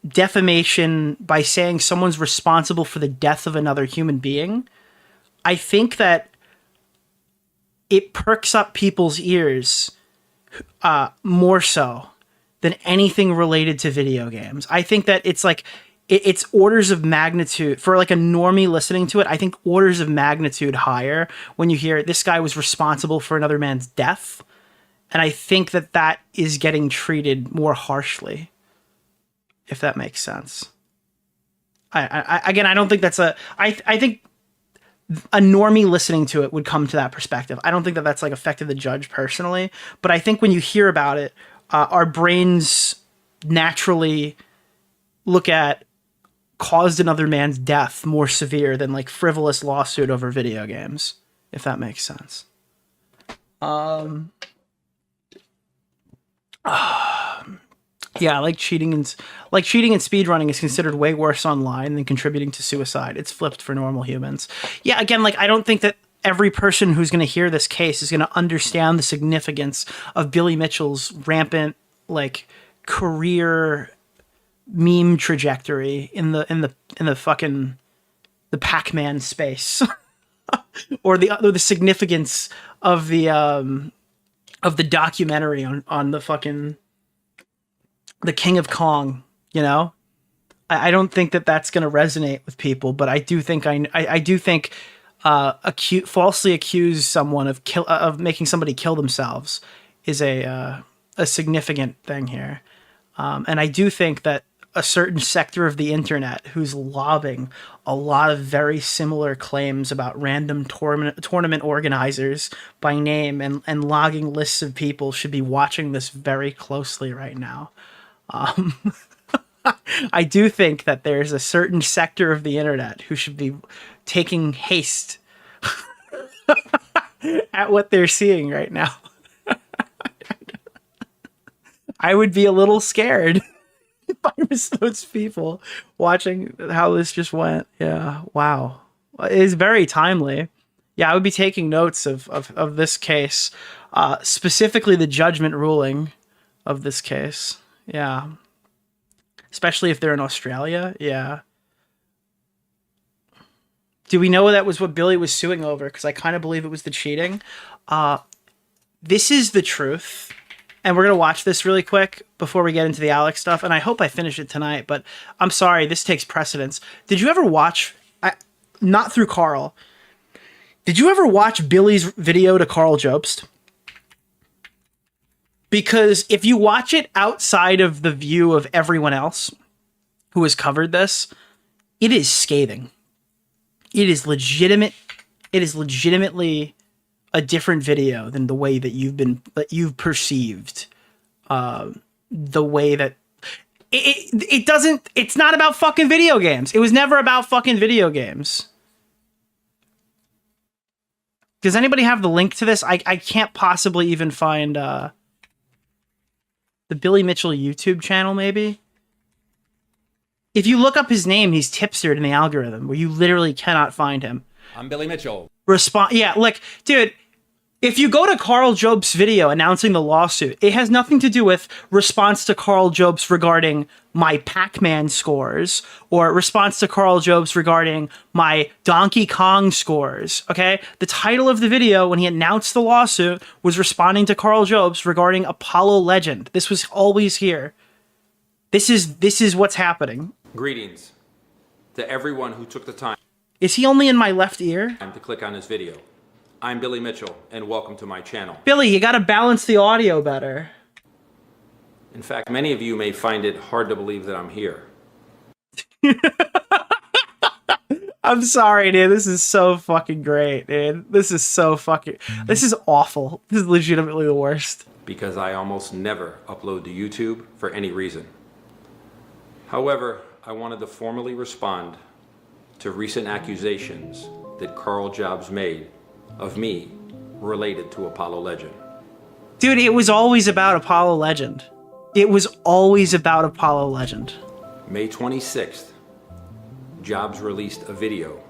defamation by saying someone's responsible for the death of another human being, I think that it perks up people's ears more so than anything related to video games. I think that it's it's orders of magnitude for a normie listening to it. I think orders of magnitude higher when you hear this guy was responsible for another man's death. And I think that is getting treated more harshly, if that makes sense. I don't think that's I think a normie listening to it would come to that perspective. I don't think that that's affected the judge personally, but I think when you hear about it, our brains naturally look at caused another man's death more severe than frivolous lawsuit over video games, if that makes sense. Yeah, cheating and speedrunning is considered way worse online than contributing to suicide. It's flipped for normal humans. Yeah, again, I don't think that every person who's going to hear this case is going to understand the significance of Billy Mitchell's rampant career meme trajectory in the fucking the Pac-Man space, or the significance of the documentary on the fucking the King of Kong. You know, I don't think that that's going to resonate with people, but I do think falsely accuse someone of making somebody kill themselves is a significant thing here, and I do think that a certain sector of the internet who's lobbing a lot of very similar claims about random tournament organizers by name and logging lists of people should be watching this very closely right now. I do think that there's a certain sector of the internet who should be taking haste at what they're seeing right now. I would be a little scared if I was those people watching how this just went. Yeah, wow. It is very timely. Yeah, I would be taking notes of this case, specifically the judgment ruling of this case. Yeah. Especially if they're in Australia. Yeah. Do we know that was what Billy was suing over? Because I kind of believe it was the cheating. This is the truth. And we're going to watch this really quick before we get into the Alex stuff. And I hope I finish it tonight, but I'm sorry, this takes precedence. Did you ever watch, not through Karl, did you ever watch Billy's video to Karl Jobst? Because if you watch it outside of the view of everyone else, who has covered this, it is scathing. It is legitimate. It is legitimately a different video than the way that you've perceived the way that it doesn't. It's not about fucking video games. It was never about fucking video games. Does anybody have the link to this? I can't possibly even find the Billy Mitchell YouTube channel, maybe. If you look up his name, he's tipstered in the algorithm where you literally cannot find him. I'm Billy Mitchell. Yeah, like, dude, if you go to Karl Jobst's video announcing the lawsuit, it has nothing to do with response to Karl Jobst regarding my Pac-Man scores or response to Karl Jobst regarding my Donkey Kong scores, okay? The title of the video when he announced the lawsuit was responding to Karl Jobst regarding Apollo Legend. This was always here. This is what's happening. Greetings to everyone who took the time. Is he only in my left ear? To click on this video. I'm Billy Mitchell, and welcome to my channel. Billy, you gotta balance the audio better. In fact, many of you may find it hard to believe that I'm here. I'm sorry, dude. This is so fucking great, dude. This is awful. This is legitimately the worst. Because I almost never upload to YouTube for any reason. However, I wanted to formally respond to recent accusations that Karl Jobst made of me related to Apollo Legend. Dude, it was always about Apollo Legend. It was always about Apollo Legend. May 26th, Jobst released a video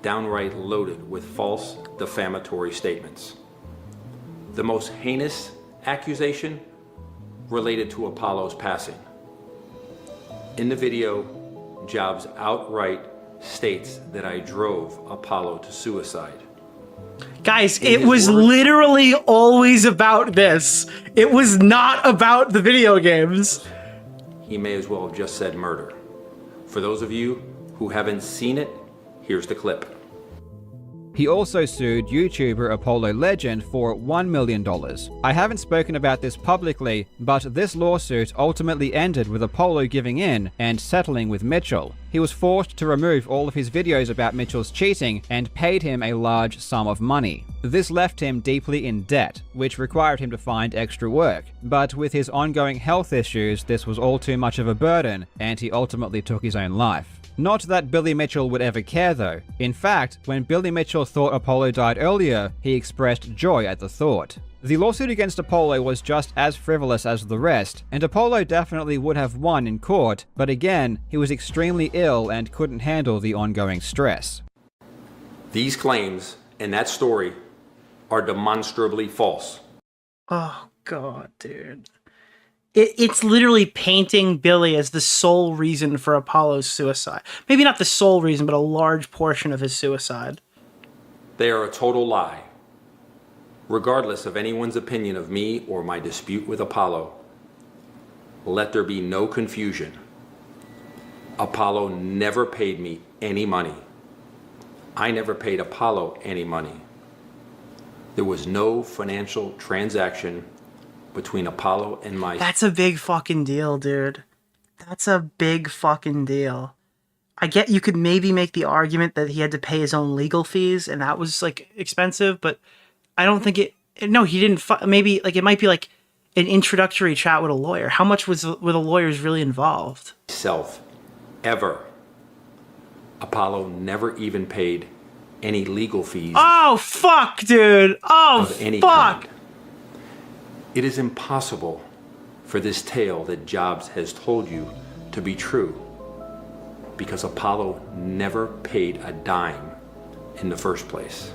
downright loaded with false defamatory statements. The most heinous accusation related to Apollo's passing. In the video, Jobst outright states that I drove Apollo to suicide. Guys, it was literally always about this. It was not about the video games. He may as well have just said murder. For those of you who haven't seen it, here's the clip. He also sued YouTuber Apollo Legend for $1 million. I haven't spoken about this publicly, but this lawsuit ultimately ended with Apollo giving in and settling with Mitchell. He was forced to remove all of his videos about Mitchell's cheating and paid him a large sum of money. This left him deeply in debt, which required him to find extra work. But with his ongoing health issues, this was all too much of a burden, and he ultimately took his own life. Not that Billy Mitchell would ever care though. In fact, when Billy Mitchell thought Apollo died earlier, he expressed joy at the thought. The lawsuit against Apollo was just as frivolous as the rest, and Apollo definitely would have won in court, but again, he was extremely ill and couldn't handle the ongoing stress. These claims and that story are demonstrably false. Oh god, dude. It's literally painting Billy as the sole reason for Apollo's suicide. Maybe not the sole reason, but a large portion of his suicide. They are a total lie. Regardless of anyone's opinion of me or my dispute with Apollo, let there be no confusion. Apollo never paid me any money. I never paid Apollo any money. There was no financial transaction between Apollo and my... That's a big fucking deal, dude. That's a big fucking deal. I get you could maybe make the argument that he had to pay his own legal fees and that was like expensive, but I don't think it... No, he didn't... Maybe like it might be like an introductory chat with a lawyer. How much were the lawyers really involved? Ever. Apollo never even paid any legal fees. Oh, fuck, dude. Oh, fuck. Kind. It is impossible for this tale that Jobst has told you to be true because Apollo never paid a dime in the first place.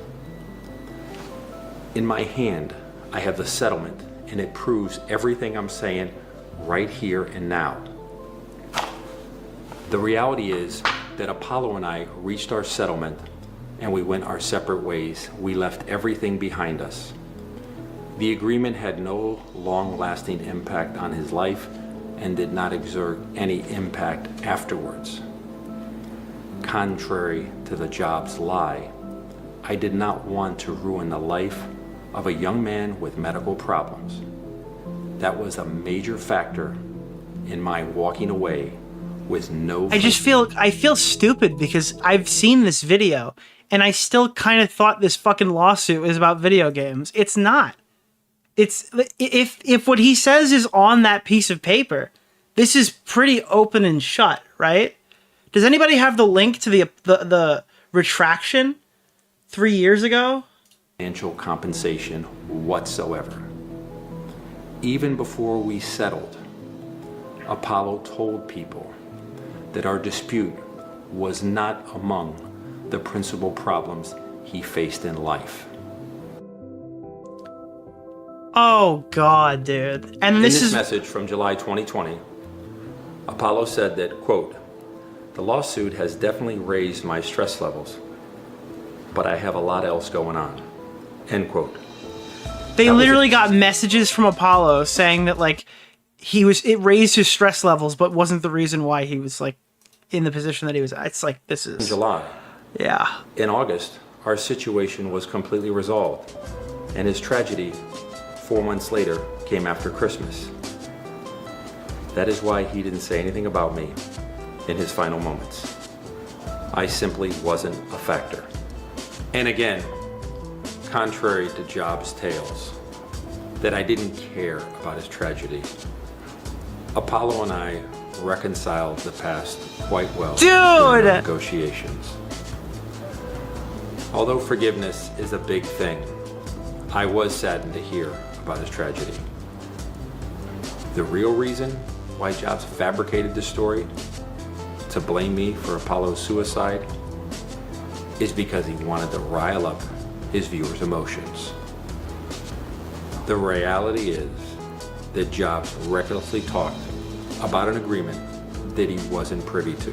In my hand, I have the settlement and it proves everything I'm saying right here and now. The reality is that Apollo and I reached our settlement and we went our separate ways. We left everything behind us. The agreement had no long-lasting impact on his life and did not exert any impact afterwards. Contrary to the Jobst lie, I did not want to ruin the life of a young man with medical problems. That was a major factor in my walking away with no... I feel stupid because I've seen this video and I still kind of thought this fucking lawsuit was about video games. It's not. It's if what he says is on that piece of paper, this is pretty open and shut, right? Does anybody have the link to the retraction 3 years ago? Financial compensation whatsoever. Even before we settled, Apollo told people that our dispute was not among the principal problems he faced in life. Oh God, dude. And In this this is message from July 2020, Apollo said that, quote, "The lawsuit has definitely raised my stress levels, but I have a lot else going on," end quote. They literally got messages from Apollo saying that like it raised his stress levels, but wasn't the reason why he was like in the position that he was at. It's like, this is... In July. Yeah. In August, our situation was completely resolved, and his tragedy 4 months later came after Christmas. That is why he didn't say anything about me in his final moments. I simply wasn't a factor. And again, contrary to Jobst' tales, that I didn't care about his tragedy, Apollo and I reconciled the past quite well during the negotiations. Although forgiveness is a big thing, I was saddened to hear about his tragedy. The real reason why Jobst fabricated this story to blame me for Apollo's suicide is because he wanted to rile up his viewers' emotions. The reality is that Jobst recklessly talked about an agreement that he wasn't privy to,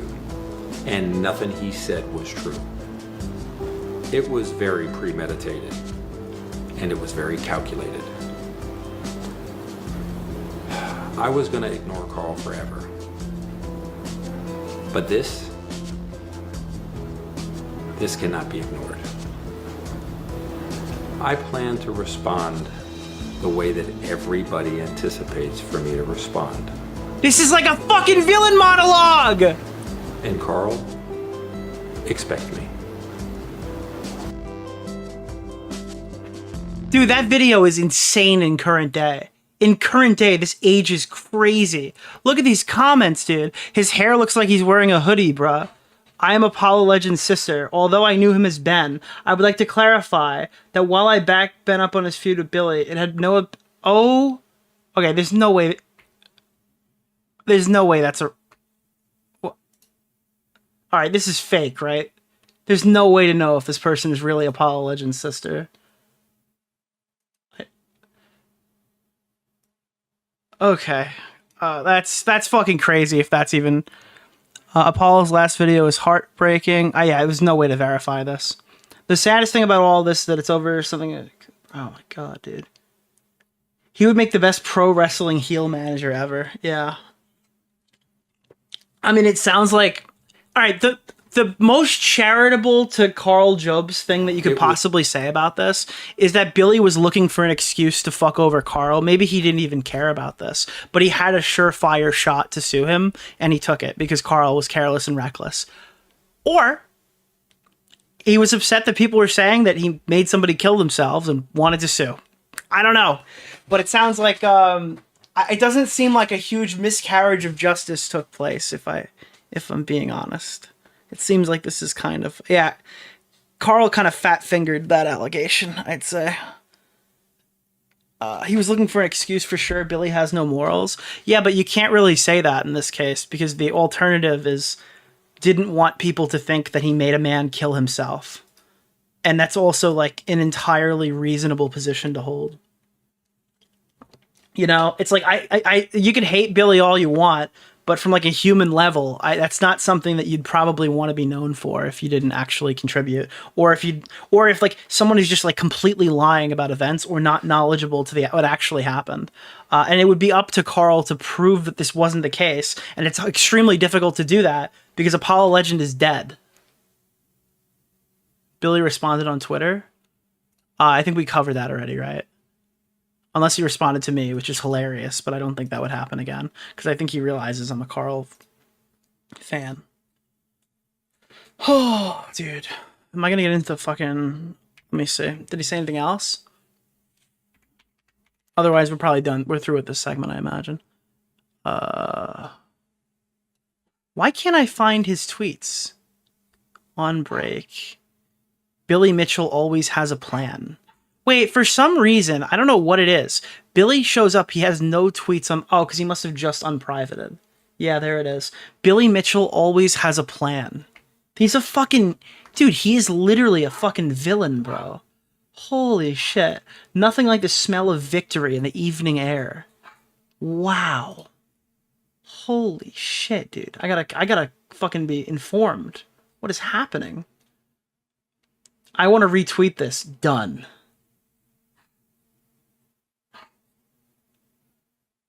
and nothing he said was true. It was very premeditated, and it was very calculated. I was going to ignore Karl forever. But this cannot be ignored. I plan to respond the way that everybody anticipates for me to respond. This is like a fucking villain monologue! And Karl, expect me. Dude, that video is insane in current day. In current day, this age is crazy. Look at these comments, dude. His hair looks like he's wearing a hoodie, bruh. I am Apollo Legend's sister. Although I knew him as Ben, I would like to clarify that while I backed Ben up on his feud with Billy, it had no... Okay, there's no way... There's no way that's a... Alright, this is fake, right? There's no way to know if this person is really Apollo Legend's sister. Okay. That's fucking crazy if that's even... Apollo's last video is heartbreaking. Yeah, there's no way to verify this. The saddest thing about all this is that it's over something... Oh my god, dude. He would make the best pro wrestling heel manager ever. Yeah. I mean, it sounds like... Alright, the most charitable to Karl Jobst thing that you could possibly say about this is that Billy was looking for an excuse to fuck over Karl. Maybe he didn't even care about this, but he had a surefire shot to sue him, and he took it because Karl was careless and reckless. Or he was upset that people were saying that he made somebody kill themselves and wanted to sue. I don't know, but it sounds like it doesn't seem like a huge miscarriage of justice took place, if I'm being honest. It seems like this is kind of... Yeah, Karl kind of fat-fingered that allegation, I'd say. He was looking for an excuse for sure. Billy has no morals. Yeah, but you can't really say that in this case because the alternative is didn't want people to think that he made a man kill himself. And that's also like an entirely reasonable position to hold. You know, it's like you can hate Billy all you want, but from like a human level, that's not something that you'd probably want to be known for if you didn't actually contribute, or if like someone who's just like completely lying about events or not knowledgeable to what actually happened. And it would be up to Karl to prove that this wasn't the case, and it's extremely difficult to do that because Apollo Legend is dead. Billy responded on Twitter. I think we covered that already, right? Unless he responded to me, which is hilarious, but I don't think that would happen again. Because I think he realizes I'm a Karl Fan. Oh, dude. Am I gonna get into fucking... Let me see. Did he say anything else? Otherwise, we're probably done. We're through with this segment, I imagine. Why can't I find his tweets? On break. Billy Mitchell always has a plan. Wait, for some reason, I don't know what it is. Billy shows up, he has no tweets on... Oh, because he must have just unprivated. Yeah, there it is. Billy Mitchell always has a plan. He's a fucking... Dude, he is literally a fucking villain, bro. Holy shit. Nothing like the smell of victory in the evening air. Wow. Holy shit, dude. I gotta fucking be informed. What is happening? I want to retweet this. Done.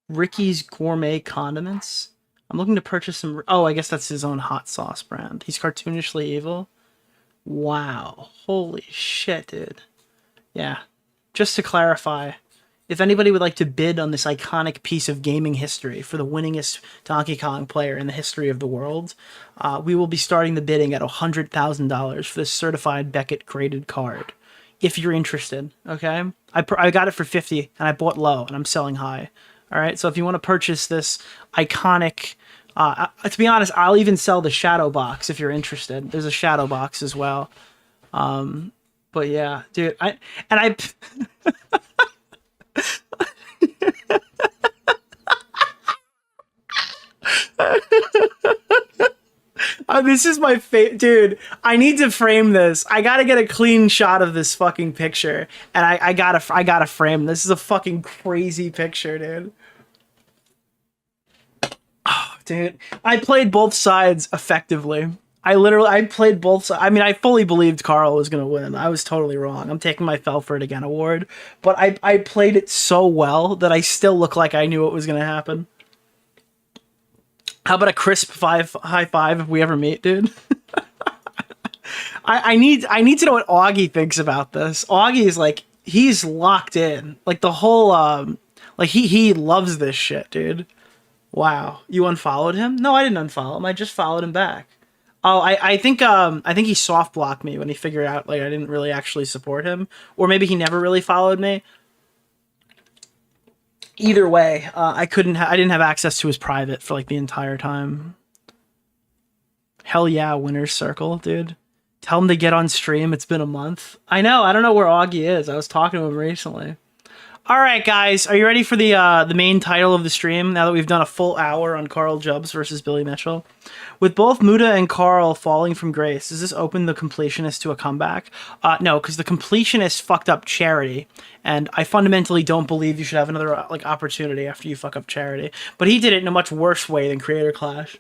Ricky's Gourmet Condiments. I'm looking to purchase some... Oh, I guess that's his own hot sauce brand. He's cartoonishly evil. Wow. Holy shit, dude. Yeah. Just to clarify, if anybody would like to bid on this iconic piece of gaming history for the winningest Donkey Kong player in the history of the world, we will be starting the bidding at $100,000 for this certified Beckett graded card. If you're interested, okay? I got it for 50 and I bought low and I'm selling high. All right, so if you want to purchase this iconic, to be honest, I'll even sell the shadow box if you're interested. There's a shadow box as well. But yeah, dude, this is my favorite, dude. I need to frame this. I gotta get a clean shot of this fucking picture, and I gotta frame. This is a fucking crazy picture, dude. Oh, dude, I played both sides effectively. I played both sides. I mean, I fully believed Karl was gonna win. I was totally wrong. I'm taking my Fell for It Again award, but I played it so well that I still look like I knew what was gonna happen. How about a crisp high five if we ever meet, dude? I need to know what Augie thinks about this. Augie is like, he's locked in. Like the whole like he loves this shit, dude. Wow. You unfollowed him? No, I didn't unfollow him. I just followed him back. Oh, I think he soft blocked me when he figured out like I didn't really actually support him, or maybe he never really followed me. Either way, I didn't have access to his private for like the entire time. Hell yeah, winner's circle, dude. Tell him to get on stream. It's been a month. I know. I don't know where Augie is. I was talking to him recently. All right, guys, are you ready for the main title of the stream? Now that we've done a full hour on Karl Jobst versus Billy Mitchell, with both Muda and Karl falling from grace, does this open the completionist to a comeback? No, because the completionist fucked up Charity, and I fundamentally don't believe you should have another like opportunity after you fuck up Charity. But he did it in a much worse way than Creator Clash,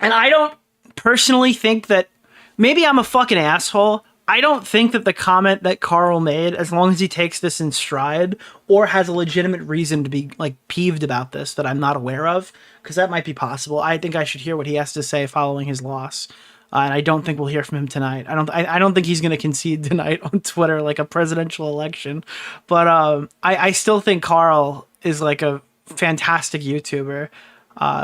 and I don't personally think that. Maybe I'm a fucking asshole. I don't think that the comment that Karl made, as long as he takes this in stride or has a legitimate reason to be like peeved about this that I'm not aware of, because that might be possible. I think I should hear what he has to say following his loss, and I don't think we'll hear from him tonight. I don't think he's going to concede tonight on Twitter like a presidential election, but I still think Karl is like a fantastic YouTuber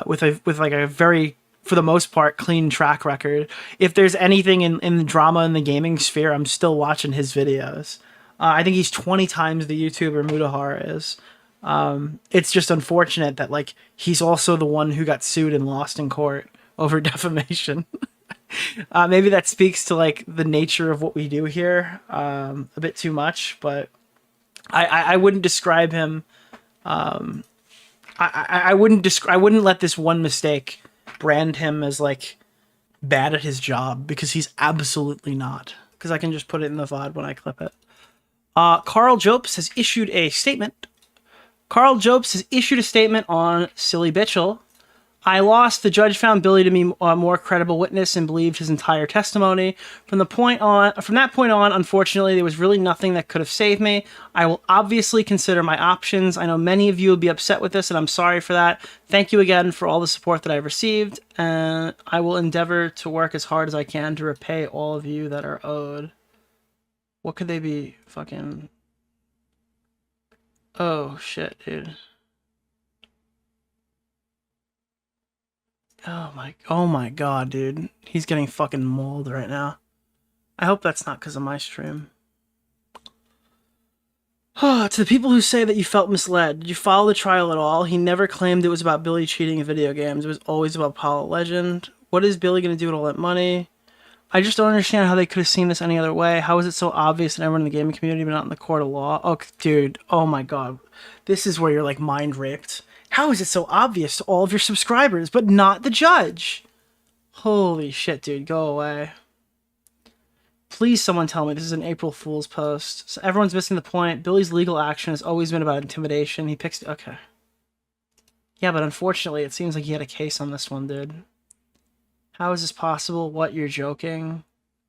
with like a very, for the most part, clean track record. If there's anything in the drama in the gaming sphere, I'm still watching his videos. I think he's 20 times the YouTuber Mutahara is. It's just unfortunate that like he's also the one who got sued and lost in court over defamation. Maybe that speaks to like the nature of what we do here a bit too much, but I wouldn't describe him. I wouldn't let this one mistake brand him as like bad at his job, because he's absolutely not. Because I can just put it in the VOD when I clip it. Karl Jobst has issued a statement. Karl Jobst has issued a statement on Silly Bitchel. I lost. The judge found Billy to be a more credible witness and believed his entire testimony. From that point on, unfortunately, there was really nothing that could have saved me. I will obviously consider my options. I know many of you will be upset with this, and I'm sorry for that. Thank you again for all the support that I've received, and I will endeavor to work as hard as I can to repay all of you that are owed. What could they be fucking... Oh, shit, dude. Oh my god, dude. He's getting fucking mauled right now. I hope that's not because of my stream. To the people who say that you felt misled, did you follow the trial at all? He never claimed it was about Billy cheating in video games. It was always about Apollo Legend. What is Billy going to do with all that money? I just don't understand how they could have seen this any other way. How is it so obvious to everyone in the gaming community but not in the court of law? Oh, dude. Oh my god. This is where you're like mind raped. How is it so obvious to all of your subscribers but not the judge? Holy shit, dude. Go away. Please someone tell me this is an April Fool's post. So everyone's missing the point. Billy's legal action has always been about intimidation. He picks... Okay. Yeah, but unfortunately, it seems like he had a case on this one, dude. How is this possible? What, you're joking?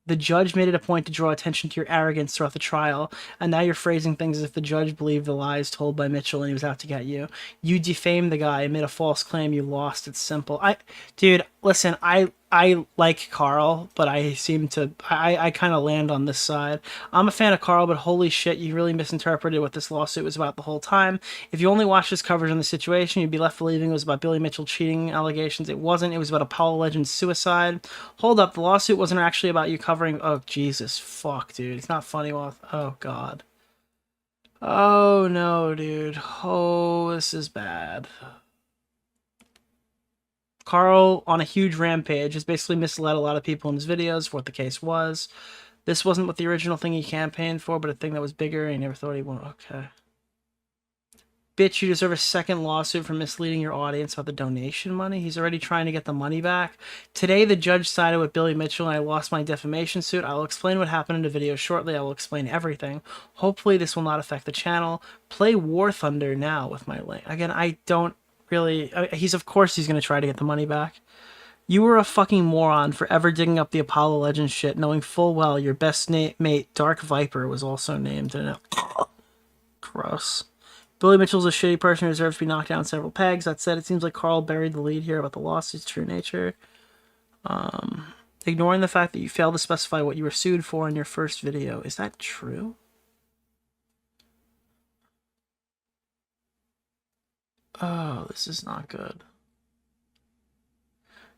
The judge made it a point to draw attention to your arrogance throughout the trial, and now you're phrasing things as if the judge believed the lies told by Mitchell and he was out to get you. You defamed the guy and made a false claim. You lost. It's simple. Dude, listen, I like Karl, but I seem to... I kind of land on this side. I'm a fan of Karl, but holy shit, you really misinterpreted what this lawsuit was about the whole time. If you only watched this coverage on the situation, you'd be left believing it was about Billy Mitchell cheating allegations. It wasn't. It was about Apollo Legend's suicide. Hold up, the lawsuit wasn't actually about you covering... Oh, Jesus. Fuck, dude. It's not funny. Oh, God. Oh, no, dude. Oh, this is bad. Karl, on a huge rampage, has basically misled a lot of people in his videos for what the case was. This wasn't what the original thing he campaigned for, but a thing that was bigger, and he never thought he would. Okay. Bitch, you deserve a second lawsuit for misleading your audience about the donation money. He's already trying to get the money back. Today, the judge sided with Billy Mitchell, and I lost my defamation suit. I will explain what happened in the video shortly. I will explain everything. Hopefully, this will not affect the channel. Play War Thunder now with my link. Again, I don't really... he's going to try to get the money back. You were a fucking moron for ever digging up the Apollo Legends shit, knowing full well your best mate, Dark Viper, was also named in it. Gross. Billy Mitchell's a shitty person who deserves to be knocked down several pegs. That said, it seems like Karl buried the lead here about the lawsuit's true nature. Ignoring the fact that you failed to specify what you were sued for in your first video. Is that true? Oh, this is not good.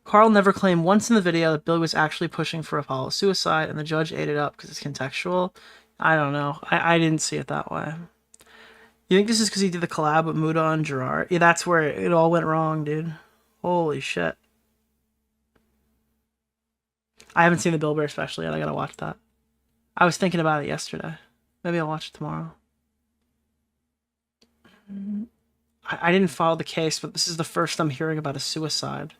Karl never claimed once in the video that Billy was actually pushing for Apollo's suicide, and the judge ate it up because it's contextual. I don't know. I didn't see it that way. You think this is because he did the collab with Muda and Gerard? Yeah, that's where it all went wrong, dude. Holy shit. I haven't seen the Bill Bear special yet. I gotta watch that. I was thinking about it yesterday. Maybe I'll watch it tomorrow. I didn't follow the case, but this is the first I'm hearing about a suicide.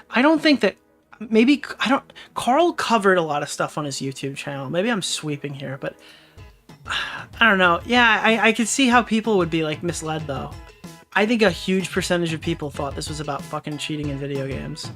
I don't think that... Maybe... Karl covered a lot of stuff on his YouTube channel. Maybe I'm sweeping here, but... I don't know. Yeah, I could see how people would be, like, misled, though. I think a huge percentage of people thought this was about fucking cheating in video games.